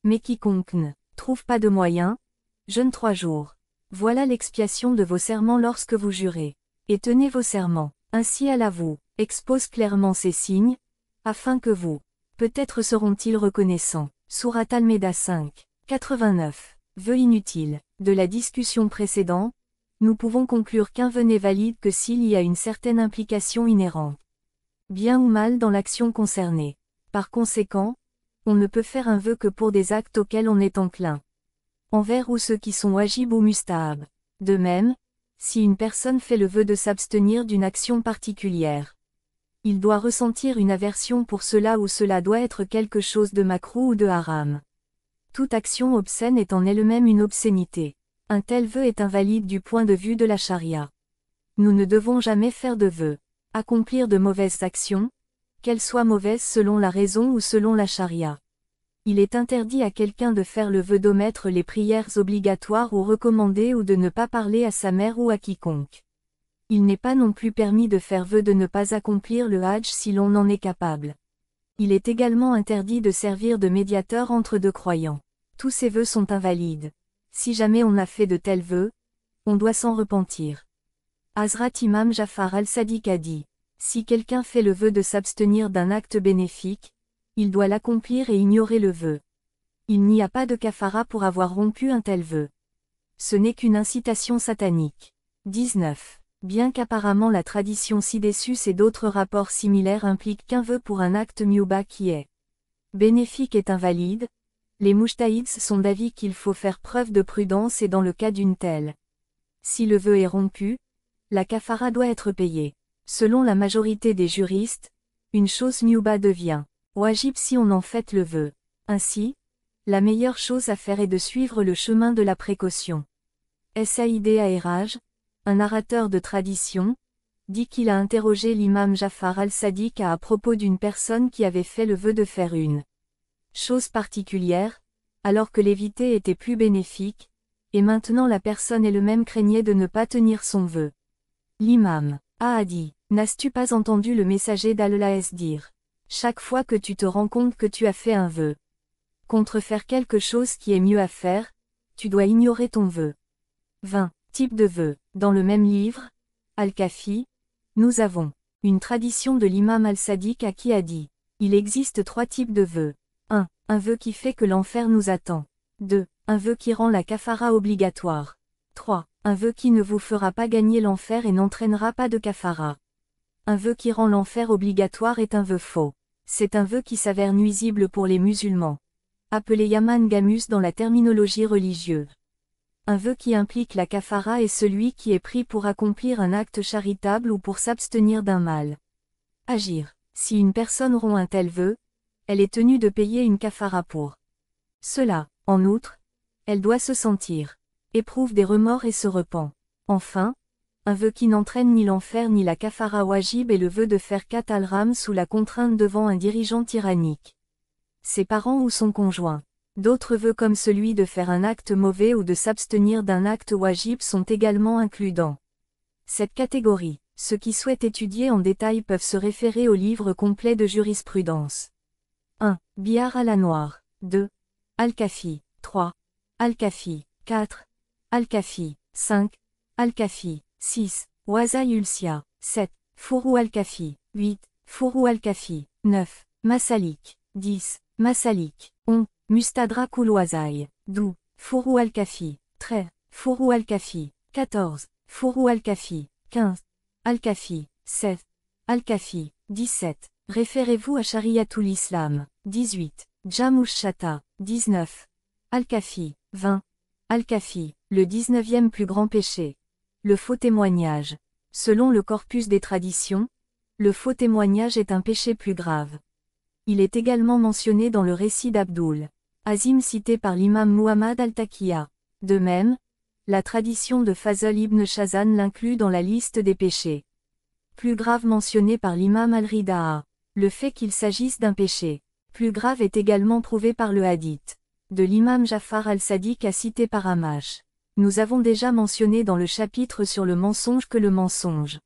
Mais quiconque ne trouve pas de moyens, jeûne 3 jours. Voilà l'expiation de vos serments lorsque vous jurez. Et tenez vos serments. Ainsi Allah vous expose clairement ces signes, afin que vous, peut-être seront-ils reconnaissants. Sourate Al-Maida 5, 89. Vœu inutile. De la discussion précédente, nous pouvons conclure qu'un vœu n'est valide que s'il y a une certaine implication inhérente, bien ou mal dans l'action concernée. Par conséquent, on ne peut faire un vœu que pour des actes auxquels on est enclin, envers ou ceux qui sont wajib ou mustahab. De même, si une personne fait le vœu de s'abstenir d'une action particulière, il doit ressentir une aversion pour cela ou cela doit être quelque chose de makrouh ou de haram. Toute action obscène est en elle-même une obscénité. Un tel vœu est invalide du point de vue de la charia. Nous ne devons jamais faire de vœu. Accomplir de mauvaises actions, qu'elles soient mauvaises selon la raison ou selon la charia. Il est interdit à quelqu'un de faire le vœu d'omettre les prières obligatoires ou recommandées ou de ne pas parler à sa mère ou à quiconque. Il n'est pas non plus permis de faire vœu de ne pas accomplir le hajj si l'on en est capable. Il est également interdit de servir de médiateur entre deux croyants. Tous ces vœux sont invalides. Si jamais on a fait de tels vœux, on doit s'en repentir. Hazrat Imam Jafar al-Sadiq a dit, si quelqu'un fait le vœu de s'abstenir d'un acte bénéfique, il doit l'accomplir et ignorer le vœu. Il n'y a pas de kafara pour avoir rompu un tel vœu. Ce n'est qu'une incitation satanique. 19. Bien qu'apparemment la tradition ci-dessus et d'autres rapports similaires impliquent qu'un vœu pour un acte miuba qui est bénéfique est invalide, les mujtahids sont d'avis qu'il faut faire preuve de prudence et dans le cas d'une telle. Si le vœu est rompu, la kafara doit être payée. Selon la majorité des juristes, une chose miuba devient wajib si on en fait le vœu. Ainsi, la meilleure chose à faire est de suivre le chemin de la précaution. Saïd Aéraj, un narrateur de tradition, dit qu'il a interrogé l'imam Jafar al-Sadiq à propos d'une personne qui avait fait le vœu de faire une chose particulière, alors que l'éviter était plus bénéfique, et maintenant la personne elle-même craignait de ne pas tenir son vœu. L'imam a dit, n'as-tu pas entendu le messager d'Allah dire, chaque fois que tu te rends compte que tu as fait un vœu contre faire quelque chose qui est mieux à faire, tu dois ignorer ton vœu. 20. Type de vœu. Dans le même livre, Al-Kafi, nous avons une tradition de l'imam al-Sadiq à qui a dit, il existe 3 types de vœux. 1. Un vœu qui fait que l'enfer nous attend. 2. Un vœu qui rend la kafara obligatoire. 3. Un vœu qui ne vous fera pas gagner l'enfer et n'entraînera pas de kafara. Un vœu qui rend l'enfer obligatoire est un vœu faux. C'est un vœu qui s'avère nuisible pour les musulmans, appelé Yaman Gamus dans la terminologie religieuse. Un vœu qui implique la kafara est celui qui est pris pour accomplir un acte charitable ou pour s'abstenir d'un mal. Agir. Si une personne rompt un tel vœu, elle est tenue de payer une kafara pour cela. En outre, elle doit se sentir, éprouve des remords et se repent. Enfin, un vœu qui n'entraîne ni l'enfer ni la kafara wajib est le vœu de faire kat al-ram sous la contrainte devant un dirigeant tyrannique, ses parents ou son conjoint. D'autres vœux comme celui de faire un acte mauvais ou de s'abstenir d'un acte wajib sont également inclus dans cette catégorie. Ceux qui souhaitent étudier en détail peuvent se référer au livre complet de jurisprudence. 1. Bihar à la noire. 2. Al-Kafi. 3. Al-Kafi. 4. Al-Kafi. 5. Al-Kafi. 6. Waza Ulsia. 7. Fourou Al-Kafi. 8. Fourou Al-Kafi. 9. Masalik. 10. Masalik. 11. Mustadrak ul Wazaï. 12. Fourou Al-Kafi. 13. Fourou Al-Kafi. 14. Fourou Al-Kafi. 15. Al-Kafi. 16. Al-Kafi. 17. Référez-vous à Shariatul Islam. 18. Jamouch Shata. 19. Al-Kafi. 20. Al-Kafi. Le 19e plus grand péché. Le faux témoignage. Selon le corpus des traditions, le faux témoignage est un péché plus grave. Il est également mentionné dans le récit d'Abdul Azim cité par l'imam Muhammad al-Taqiyya. De même, la tradition de Fazl ibn Shazan l'inclut dans la liste des péchés plus graves mentionnés par l'imam al-Rida'a. Le fait qu'il s'agisse d'un péché plus grave est également prouvé par le hadith de l'imam Jafar al-Sadiq cité par Amash. Nous avons déjà mentionné dans le chapitre sur le mensonge que le mensonge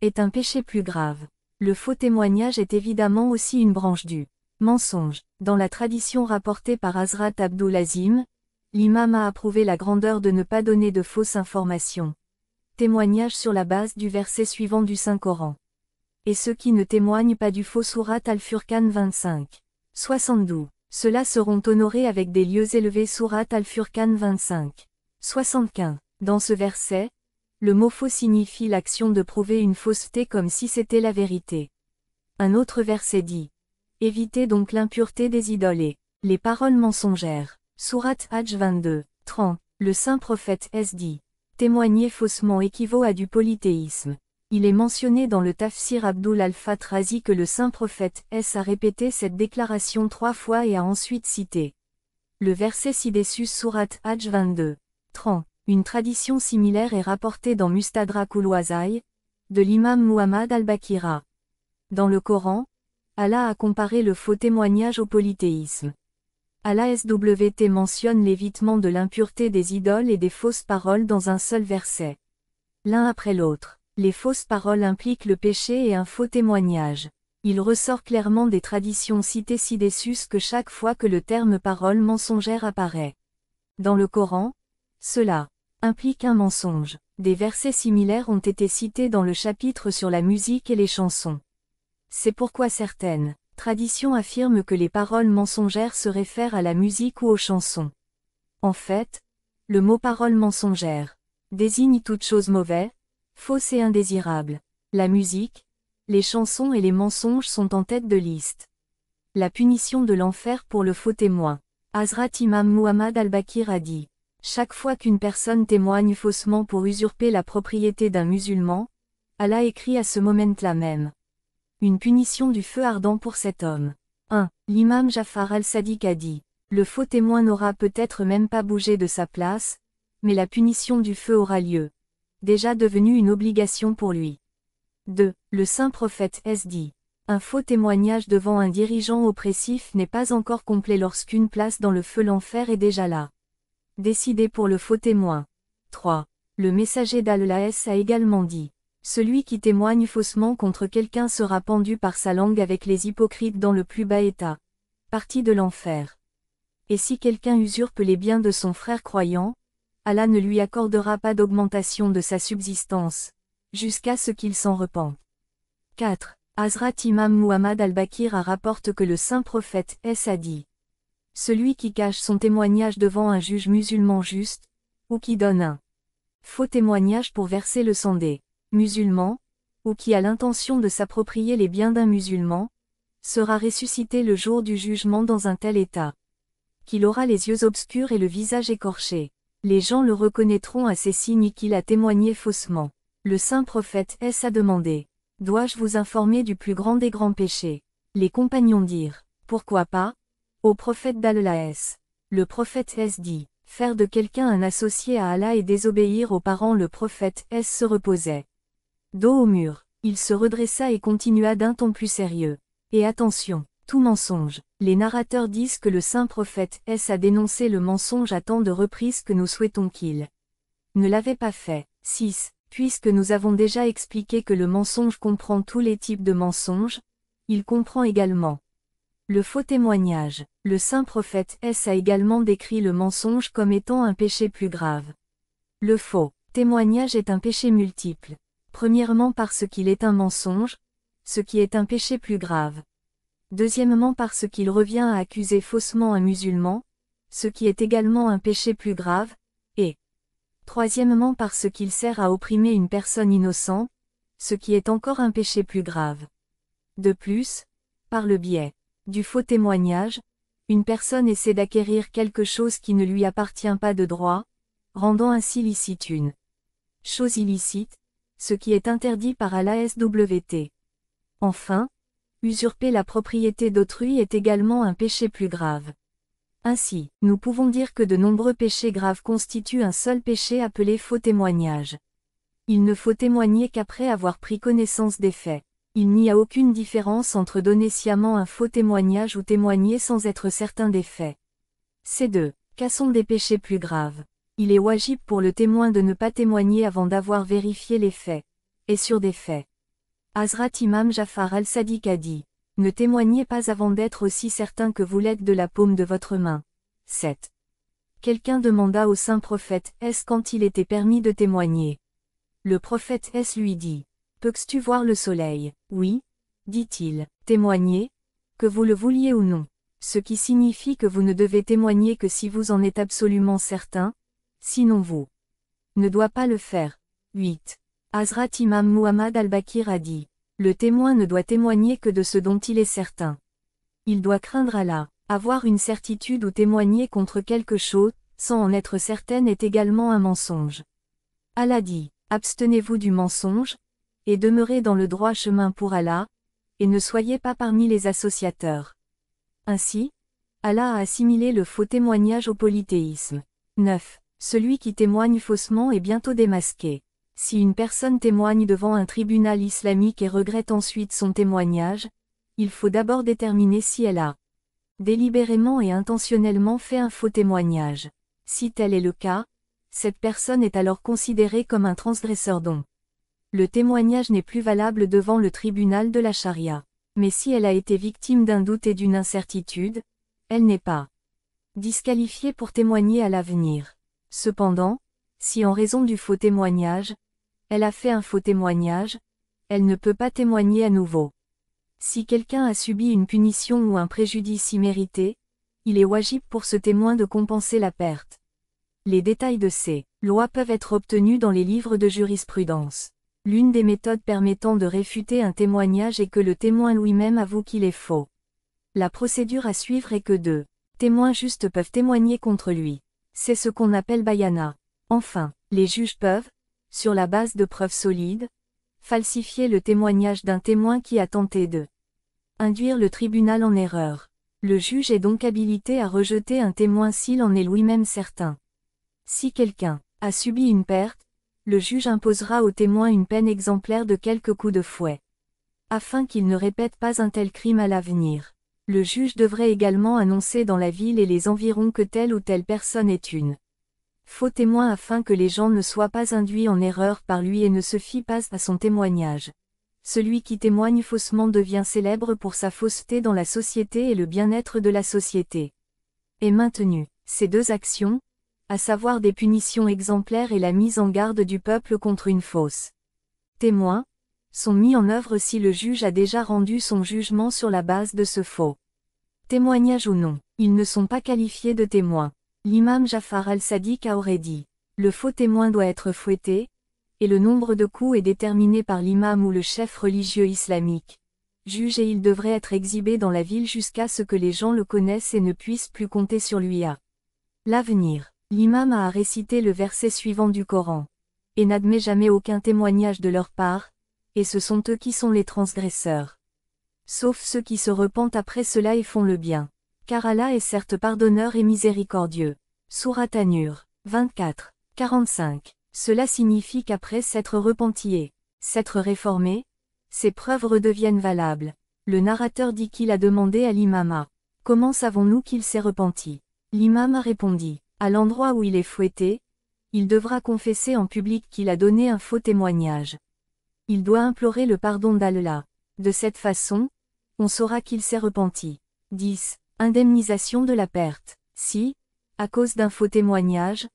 est un péché plus grave. Le faux témoignage est évidemment aussi une branche du mensonge. Dans la tradition rapportée par Hazrat Abdul Azim, L'imam a approuvé la grandeur de ne pas donner de fausses informations. Témoignage sur la base du verset suivant du Saint-Coran. Et ceux qui ne témoignent pas du faux Sourate Al-Furqan 25. 72. Ceux-là seront honorés avec des lieux élevés Sourate Al-Furqan 25. 75. Dans ce verset, le mot faux signifie l'action de prouver une fausseté comme si c'était la vérité. Un autre verset dit: évitez donc l'impureté des idoles et les paroles mensongères. Sourate Hajj 22. 30. Le saint prophète dit: témoigner faussement équivaut à du polythéisme. Il est mentionné dans le Tafsir Abdul al-Fath Razi que le saint prophète a répété cette déclaration 3 fois et a ensuite cité le verset ci-dessus Sourate Hajj 22. 30. Une tradition similaire est rapportée dans Mustadrak ul-Wazai, de l'imam Muhammad al-Baqira. Dans le Coran, Allah a comparé le faux témoignage au polythéisme. Allah SWT mentionne l'évitement de l'impureté des idoles et des fausses paroles dans un seul verset. L'un après l'autre, les fausses paroles impliquent le péché et un faux témoignage. Il ressort clairement des traditions citées ci-dessus que chaque fois que le terme parole mensongère apparaît dans le Coran, cela implique un mensonge. Des versets similaires ont été cités dans le chapitre sur la musique et les chansons. C'est pourquoi certaines traditions affirment que les paroles mensongères se réfèrent à la musique ou aux chansons. En fait, le mot parole mensongère désigne toute chose mauvaise, fausse et indésirable. La musique, les chansons et les mensonges sont en tête de liste. La punition de l'enfer pour le faux témoin. Hazrat Imam Muhammad al-Baqir a dit: chaque fois qu'une personne témoigne faussement pour usurper la propriété d'un musulman, Allah écrit à ce moment-là même une punition du feu ardent pour cet homme. 1. L'imam Jafar al-Sadiq a dit: le faux témoin n'aura peut-être même pas bougé de sa place, mais la punition du feu aura lieu, déjà devenue une obligation pour lui. 2. Le saint prophète dit: un faux témoignage devant un dirigeant oppressif n'est pas encore complet lorsqu'une place dans le feu l'enfer est déjà là. Décidé pour le faux témoin. 3. Le messager d'Allah a également dit: celui qui témoigne faussement contre quelqu'un sera pendu par sa langue avec les hypocrites dans le plus bas état, partie de l'enfer. Et si quelqu'un usurpe les biens de son frère croyant, Allah ne lui accordera pas d'augmentation de sa subsistance, jusqu'à ce qu'il s'en repente. 4. Hazrat Imam Muhammad al-Baqir rapporte que le saint prophète a dit: celui qui cache son témoignage devant un juge musulman juste, ou qui donne un faux témoignage pour verser le sang des musulmans, ou qui a l'intention de s'approprier les biens d'un musulman, sera ressuscité le jour du jugement dans un tel état qu'il aura les yeux obscurs et le visage écorché. Les gens le reconnaîtront à ces signes qu'il a témoigné faussement. Le saint prophète a demandé: dois-je vous informer du plus grand des grands péchés? Les compagnons dirent: pourquoi pas, ô prophète d'Allah. Le prophète dit: faire de quelqu'un un associé à Allah et désobéir aux parents. Le prophète se reposait dos au mur. Il se redressa et continua d'un ton plus sérieux: et attention, tout mensonge. Les narrateurs disent que le saint prophète a dénoncé le mensonge à tant de reprises que nous souhaitons qu'il ne l'avait pas fait. 6. Puisque nous avons déjà expliqué que le mensonge comprend tous les types de mensonges, il comprend également le faux témoignage. Le saint prophète a également décrit le mensonge comme étant un péché plus grave. Le faux témoignage est un péché multiple. Premièrement parce qu'il est un mensonge, ce qui est un péché plus grave. Deuxièmement parce qu'il revient à accuser faussement un musulman, ce qui est également un péché plus grave, et troisièmement parce qu'il sert à opprimer une personne innocente, ce qui est encore un péché plus grave. De plus, par le biais du faux témoignage, une personne essaie d'acquérir quelque chose qui ne lui appartient pas de droit, rendant ainsi licite une chose illicite, ce qui est interdit par Allah SWT. Enfin, usurper la propriété d'autrui est également un péché plus grave. Ainsi, nous pouvons dire que de nombreux péchés graves constituent un seul péché appelé faux témoignage. Il ne faut témoigner qu'après avoir pris connaissance des faits. Il n'y a aucune différence entre donner sciemment un faux témoignage ou témoigner sans être certain des faits. Ces deux cas sont des péchés plus graves. Il est wajib pour le témoin de ne pas témoigner avant d'avoir vérifié les faits, et sur des faits. Hazrat Imam Jafar al-Sadiq a dit: ne témoignez pas avant d'être aussi certain que vous l'êtes de la paume de votre main. 7. Quelqu'un demanda au saint prophète S quand il était permis de témoigner. Le prophète S lui dit, peux-tu voir le soleil? Oui, dit-il. Témoigner, que vous le vouliez ou non. Ce qui signifie que vous ne devez témoigner que si vous en êtes absolument certain, sinon vous ne doit pas le faire. 8. Hazrat Imam Muhammad al-Bakir a dit, le témoin ne doit témoigner que de ce dont il est certain. Il doit craindre Allah. Avoir une certitude ou témoigner contre quelque chose, sans en être certaine est également un mensonge. Allah dit, abstenez-vous du mensonge, et demeurez dans le droit chemin pour Allah, et ne soyez pas parmi les associateurs. Ainsi, Allah a assimilé le faux témoignage au polythéisme. 9. Celui qui témoigne faussement est bientôt démasqué. Si une personne témoigne devant un tribunal islamique et regrette ensuite son témoignage, il faut d'abord déterminer si elle a délibérément et intentionnellement fait un faux témoignage. Si tel est le cas, cette personne est alors considérée comme un transgresseur dont le témoignage n'est plus valable devant le tribunal de la charia. Mais si elle a été victime d'un doute et d'une incertitude, elle n'est pas disqualifiée pour témoigner à l'avenir. Cependant, si en raison du faux témoignage, elle a fait un faux témoignage, elle ne peut pas témoigner à nouveau. Si quelqu'un a subi une punition ou un préjudice immérité, il est wajib pour ce témoin de compenser la perte. Les détails de ces lois peuvent être obtenus dans les livres de jurisprudence. L'une des méthodes permettant de réfuter un témoignage est que le témoin lui-même avoue qu'il est faux. La procédure à suivre est que deux témoins justes peuvent témoigner contre lui. C'est ce qu'on appelle bayana. Enfin, les juges peuvent, sur la base de preuves solides, falsifier le témoignage d'un témoin qui a tenté de induire le tribunal en erreur. Le juge est donc habilité à rejeter un témoin s'il en est lui-même certain. Si quelqu'un a subi une perte, le juge imposera au témoin une peine exemplaire de quelques coups de fouet. Afin qu'il ne répète pas un tel crime à l'avenir. Le juge devrait également annoncer dans la ville et les environs que telle ou telle personne est une faux témoin afin que les gens ne soient pas induits en erreur par lui et ne se fient pas à son témoignage. Celui qui témoigne faussement devient célèbre pour sa fausseté dans la société et le bien-être de la société. Et maintenu, ces deux actions, à savoir des punitions exemplaires et la mise en garde du peuple contre une fausse témoin, sont mis en œuvre si le juge a déjà rendu son jugement sur la base de ce faux témoignage ou non. Ils ne sont pas qualifiés de témoins. L'imam Jafar al-Sadiq aurait dit, le faux témoin doit être fouetté, et le nombre de coups est déterminé par l'imam ou le chef religieux islamique. Juge et il devrait être exhibé dans la ville jusqu'à ce que les gens le connaissent et ne puissent plus compter sur lui à l'avenir. L'imam a récité le verset suivant du Coran. Et n'admet jamais aucun témoignage de leur part, et ce sont eux qui sont les transgresseurs. Sauf ceux qui se repentent après cela et font le bien. Car Allah est certes pardonneur et miséricordieux. Sourate An-Nur, 24, 45. Cela signifie qu'après s'être repenti et s'être réformé, ces preuves redeviennent valables. Le narrateur dit qu'il a demandé à l'imam, comment savons-nous qu'il s'est repenti? L'imam a répondu, à l'endroit où il est fouetté, il devra confesser en public qu'il a donné un faux témoignage. Il doit implorer le pardon d'Allah. De cette façon, on saura qu'il s'est repenti. 10. Indemnisation de la perte. Si, à cause d'un faux témoignage,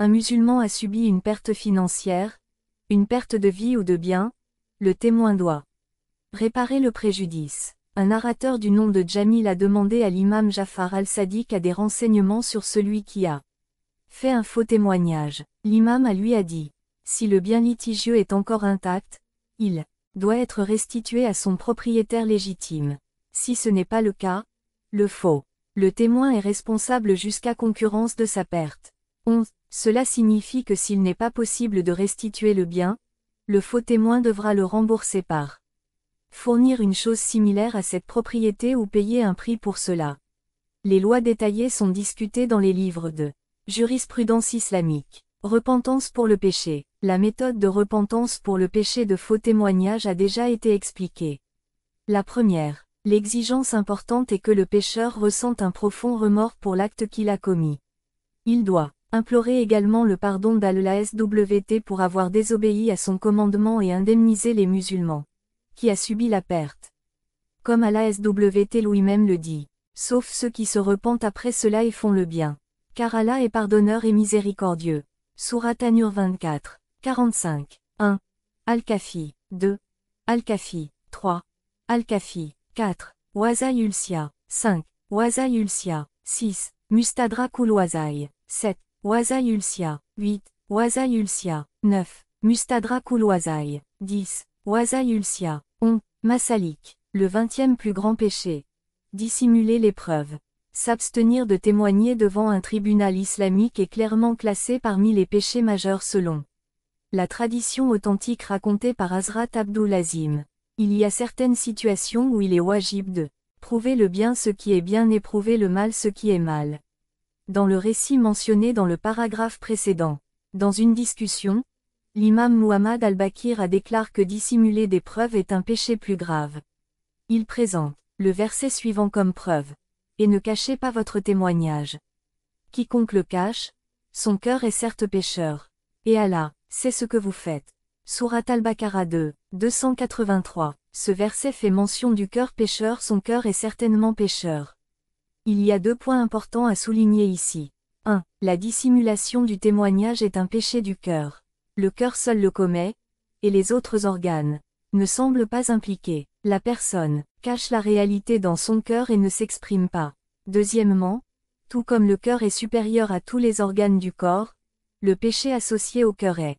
un musulman a subi une perte financière, une perte de vie ou de biens, le témoin doit réparer le préjudice. Un narrateur du nom de Jamil a demandé à l'imam Jafar al-Sadiq des renseignements sur celui qui a fait un faux témoignage. L'imam lui a dit, si le bien litigieux est encore intact, il doit être restitué à son propriétaire légitime. Si ce n'est pas le cas, le témoin est responsable jusqu'à concurrence de sa perte. 11. Cela signifie que s'il n'est pas possible de restituer le bien, le faux témoin devra le rembourser par fournir une chose similaire à cette propriété ou payer un prix pour cela. Les lois détaillées sont discutées dans les livres de jurisprudence islamique. Repentance pour le péché. La méthode de repentance pour le péché de faux témoignage a déjà été expliquée. La première, l'exigence importante est que le pécheur ressente un profond remords pour l'acte qu'il a commis. Il doit implorer également le pardon d'Allah SWT pour avoir désobéi à son commandement et indemniser les musulmans qui a subi la perte. Comme Allah SWT lui-même le dit, sauf ceux qui se repentent après cela et font le bien. Car Allah est pardonneur et miséricordieux. Sourate An-Nur 24, 45. 1. Al-Kafi. 2. Al-Kafi. 3. Al-Kafi. 4. Wazaï Ulsia. 5. Wazaï Ulsia. 6. Mustadrakul Wazaï. 7. Wazaï Ulsia. 8. Wazaï Ulsia. 9. Mustadrakul Wazaï. 10. Wazaï Ulsia. 11. Masalik. Le 20e plus grand péché. Dissimuler les preuves. S'abstenir de témoigner devant un tribunal islamique est clairement classé parmi les péchés majeurs selon la tradition authentique racontée par Hazrat Abdul Azim. Il y a certaines situations où il est wajib de prouver le bien ce qui est bien et prouver le mal ce qui est mal. Dans le récit mentionné dans le paragraphe précédent, dans une discussion, l'imam Muhammad al-Bakir a déclaré que dissimuler des preuves est un péché plus grave. Il présente le verset suivant comme preuve. Et ne cachez pas votre témoignage. Quiconque le cache, son cœur est certes pécheur. Et Allah sait ce que vous faites. Sourate Al-Baqarah 2, 283. Ce verset fait mention du cœur pécheur, son cœur est certainement pécheur. Il y a 2 points importants à souligner ici. 1. La dissimulation du témoignage est un péché du cœur. Le cœur seul le commet, et les autres organes ne semblent pas impliqués. La personne cache la réalité dans son cœur et ne s'exprime pas. Deuxièmement, tout comme le cœur est supérieur à tous les organes du corps, le péché associé au cœur est.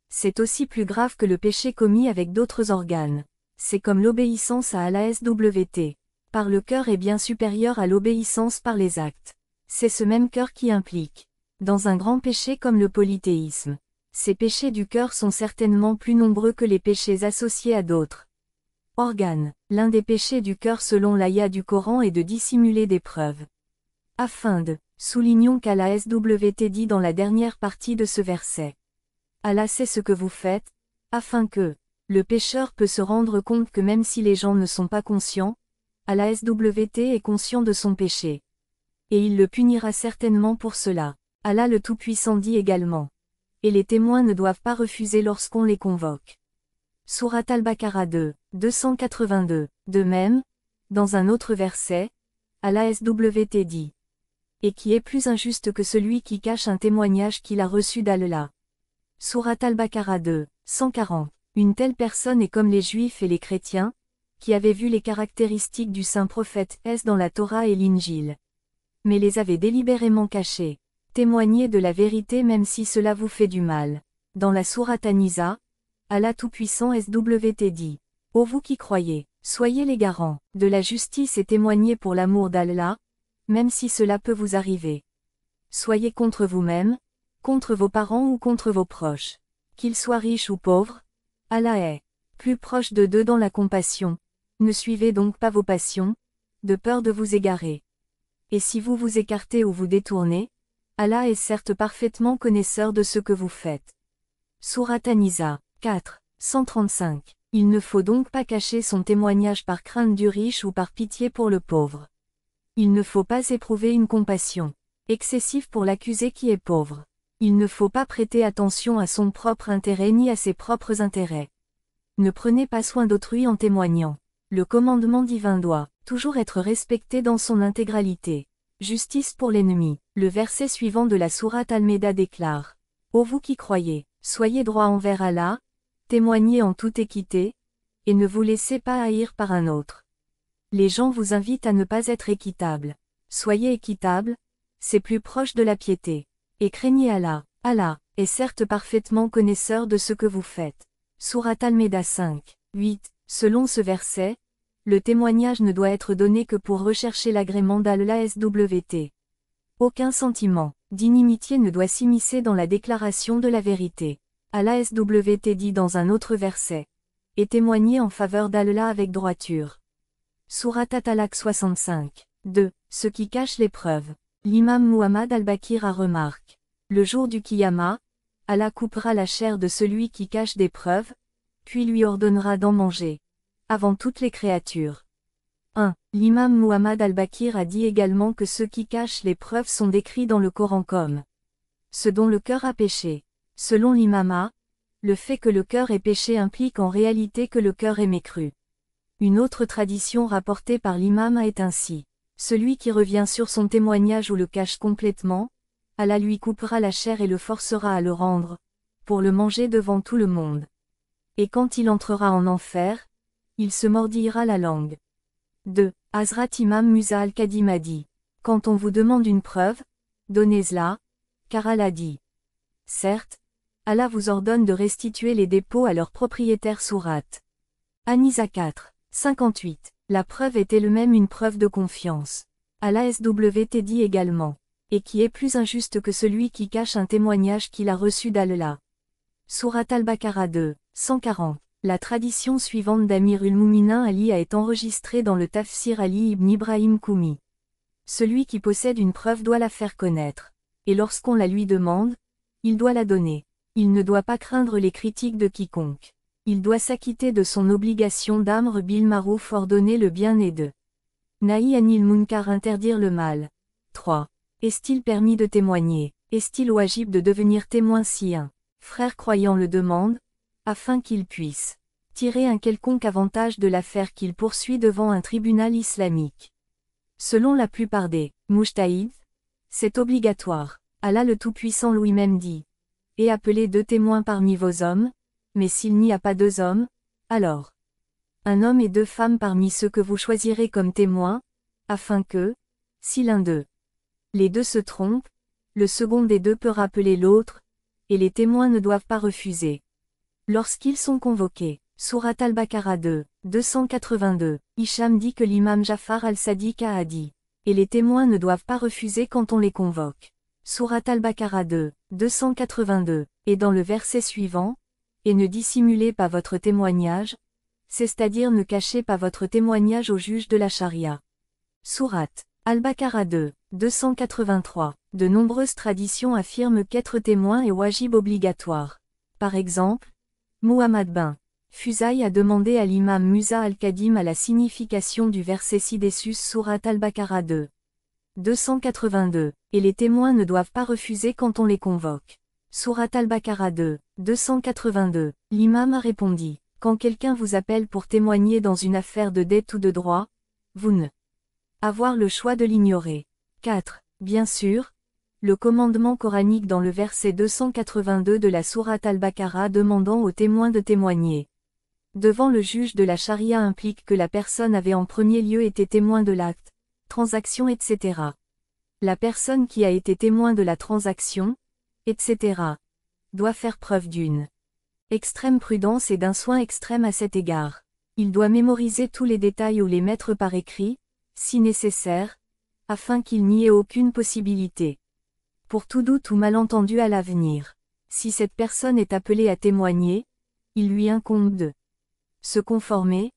C'est aussi plus grave que le péché commis avec d'autres organes. C'est comme l'obéissance à Allah SWT. Par le cœur est bien supérieur à l'obéissance par les actes. C'est ce même cœur qui implique, dans un grand péché comme le polythéisme. Ces péchés du cœur sont certainement plus nombreux que les péchés associés à d'autres organes. L'un des péchés du cœur selon l'aya du Coran est de dissimuler des preuves. Afin de, soulignons qu'Allah SWT dit dans la dernière partie de ce verset. Allah sait ce que vous faites, afin que, le pécheur peut se rendre compte que même si les gens ne sont pas conscients, Allah SWT est conscient de son péché. Et il le punira certainement pour cela. Allah le Tout-Puissant dit également. Et les témoins ne doivent pas refuser lorsqu'on les convoque. Sourate Al-Baqarah 2, 282. De même, dans un autre verset, Allah SWT dit. Et qui est plus injuste que celui qui cache un témoignage qu'il a reçu d'Allah. Sourate Al-Baqarah 2, 140. Une telle personne est comme les Juifs et les chrétiens, qui avaient vu les caractéristiques du saint prophète dans la Torah et l'Injil. Mais les avaient délibérément cachées. Témoignez de la vérité même si cela vous fait du mal. Dans la sourate An-Nisa, Allah Tout-Puissant SWT dit. Ô vous qui croyez, soyez les garants de la justice et témoignez pour l'amour d'Allah, même si cela peut vous arriver. Soyez contre vous-même, contre vos parents ou contre vos proches. Qu'ils soient riches ou pauvres, Allah est plus proche de d'eux dans la compassion. Ne suivez donc pas vos passions, de peur de vous égarer. Et si vous vous écartez ou vous détournez, Allah est certes parfaitement connaisseur de ce que vous faites. Sourate An-Nisa 4, 135. Il ne faut donc pas cacher son témoignage par crainte du riche ou par pitié pour le pauvre. Il ne faut pas éprouver une compassion excessive pour l'accusé qui est pauvre. Il ne faut pas prêter attention à son propre intérêt ni à ses propres intérêts. Ne prenez pas soin d'autrui en témoignant. Le commandement divin doit toujours être respecté dans son intégralité. Justice pour l'ennemi. Le verset suivant de la sourate Al-Maida déclare. Ô vous qui croyez, soyez droits envers Allah, témoignez en toute équité, et ne vous laissez pas haïr par un autre. Les gens vous invitent à ne pas être équitables. Soyez équitables, c'est plus proche de la piété. Et craignez Allah. Allah est certes parfaitement connaisseur de ce que vous faites. Sourate Al-Maida 5, 8. Selon ce verset, le témoignage ne doit être donné que pour rechercher l'agrément d'Allah SWT. Aucun sentiment d'inimitié ne doit s'immiscer dans la déclaration de la vérité. Allah SWT dit dans un autre verset. Et témoignez en faveur d'Allah avec droiture. Sourate At-Talaq 65, 2. Ce qui cache les preuves. L'imam Muhammad al-Bakir a remarqué. Le jour du Qiyamah, Allah coupera la chair de celui qui cache des preuves, puis lui ordonnera d'en manger. Avant toutes les créatures. 1. L'imam Muhammad al-Bakir a dit également que ceux qui cachent les preuves sont décrits dans le Coran comme ceux dont le cœur a péché. Selon l'imam, le fait que le cœur ait péché implique en réalité que le cœur est mécru. Une autre tradition rapportée par l'imam est ainsi. Celui qui revient sur son témoignage ou le cache complètement, Allah lui coupera la chair et le forcera à le rendre, pour le manger devant tout le monde. Et quand il entrera en enfer, il se mordillera la langue. 2. Hazrat Imam Musa al-Kadim a dit. Quand on vous demande une preuve, donnez-la, car Allah dit. Certes, Allah vous ordonne de restituer les dépôts à leurs propriétaires sourate. An-Nisa 4, 58. La preuve est elle-même une preuve de confiance. Allah SWT dit également. Et qui est plus injuste que celui qui cache un témoignage qu'il a reçu d'Allah. Sourate Al-Baqarah 2, 140. La tradition suivante d'Amir ul-Mouminin Ali est enregistrée dans le Tafsir Ali ibn Ibrahim Koumi. Celui qui possède une preuve doit la faire connaître. Et lorsqu'on la lui demande, il doit la donner. Il ne doit pas craindre les critiques de quiconque. Il doit s'acquitter de son obligation d'amr bil marouf, ordonner le bien, et de nahi anil munkar, interdire le mal. 3. Est-il permis de témoigner? Est-il wajib de devenir témoin si un frère croyant le demande, afin qu'il puisse tirer un quelconque avantage de l'affaire qu'il poursuit devant un tribunal islamique? Selon la plupart des mujtahid, c'est obligatoire. Allah le Tout-Puissant lui-même dit. Et appelez 2 témoins parmi vos hommes, mais s'il n'y a pas 2 hommes, alors un homme et 2 femmes parmi ceux que vous choisirez comme témoins, afin que, si l'un d'eux, les 2 se trompent, le second des 2 peut rappeler l'autre, et les témoins ne doivent pas refuser. Lorsqu'ils sont convoqués. Sourate Al-Baqarah 2, 282, Hicham dit que l'imam Jafar al-Sadiq a dit. Et les témoins ne doivent pas refuser quand on les convoque. Sourate Al-Baqarah 2, 282, et dans le verset suivant, et ne dissimulez pas votre témoignage, c'est-à-dire ne cachez pas votre témoignage au juge de la charia. Sourate Al-Baqarah 2, 283, de nombreuses traditions affirment qu'être témoin est wajib obligatoire. Par exemple, Muhammad bin Fuzaï a demandé à l'imam Musa al-Kadim à la signification du verset ci-dessus sourate Al-Baqarah 2. 282, et les témoins ne doivent pas refuser quand on les convoque. Sourate Al-Baqarah 2, 282, l'imam a répondu, quand quelqu'un vous appelle pour témoigner dans une affaire de dette ou de droit, vous ne avoir le choix de l'ignorer. 4. Bien sûr, le commandement coranique dans le verset 282 de la sourate Al-Baqarah demandant aux témoins de témoigner devant le juge de la charia implique que la personne avait en premier lieu été témoin de l'acte, transaction, etc. La personne qui a été témoin de la transaction, etc. doit faire preuve d'une extrême prudence et d'un soin extrême à cet égard. Il doit mémoriser tous les détails ou les mettre par écrit, si nécessaire, afin qu'il n'y ait aucune possibilité pour tout doute ou malentendu à l'avenir. Si cette personne est appelée à témoigner, il lui incombe de se conformer,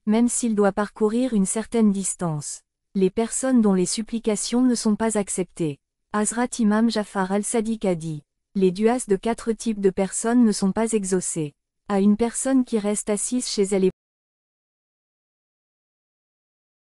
même s'il doit parcourir une certaine distance. Les personnes dont les supplications ne sont pas acceptées. Hazrat Imam Jafar al-Sadiq a dit. Les duas de 4 types de personnes ne sont pas exaucées. À une personne qui reste assise chez elle et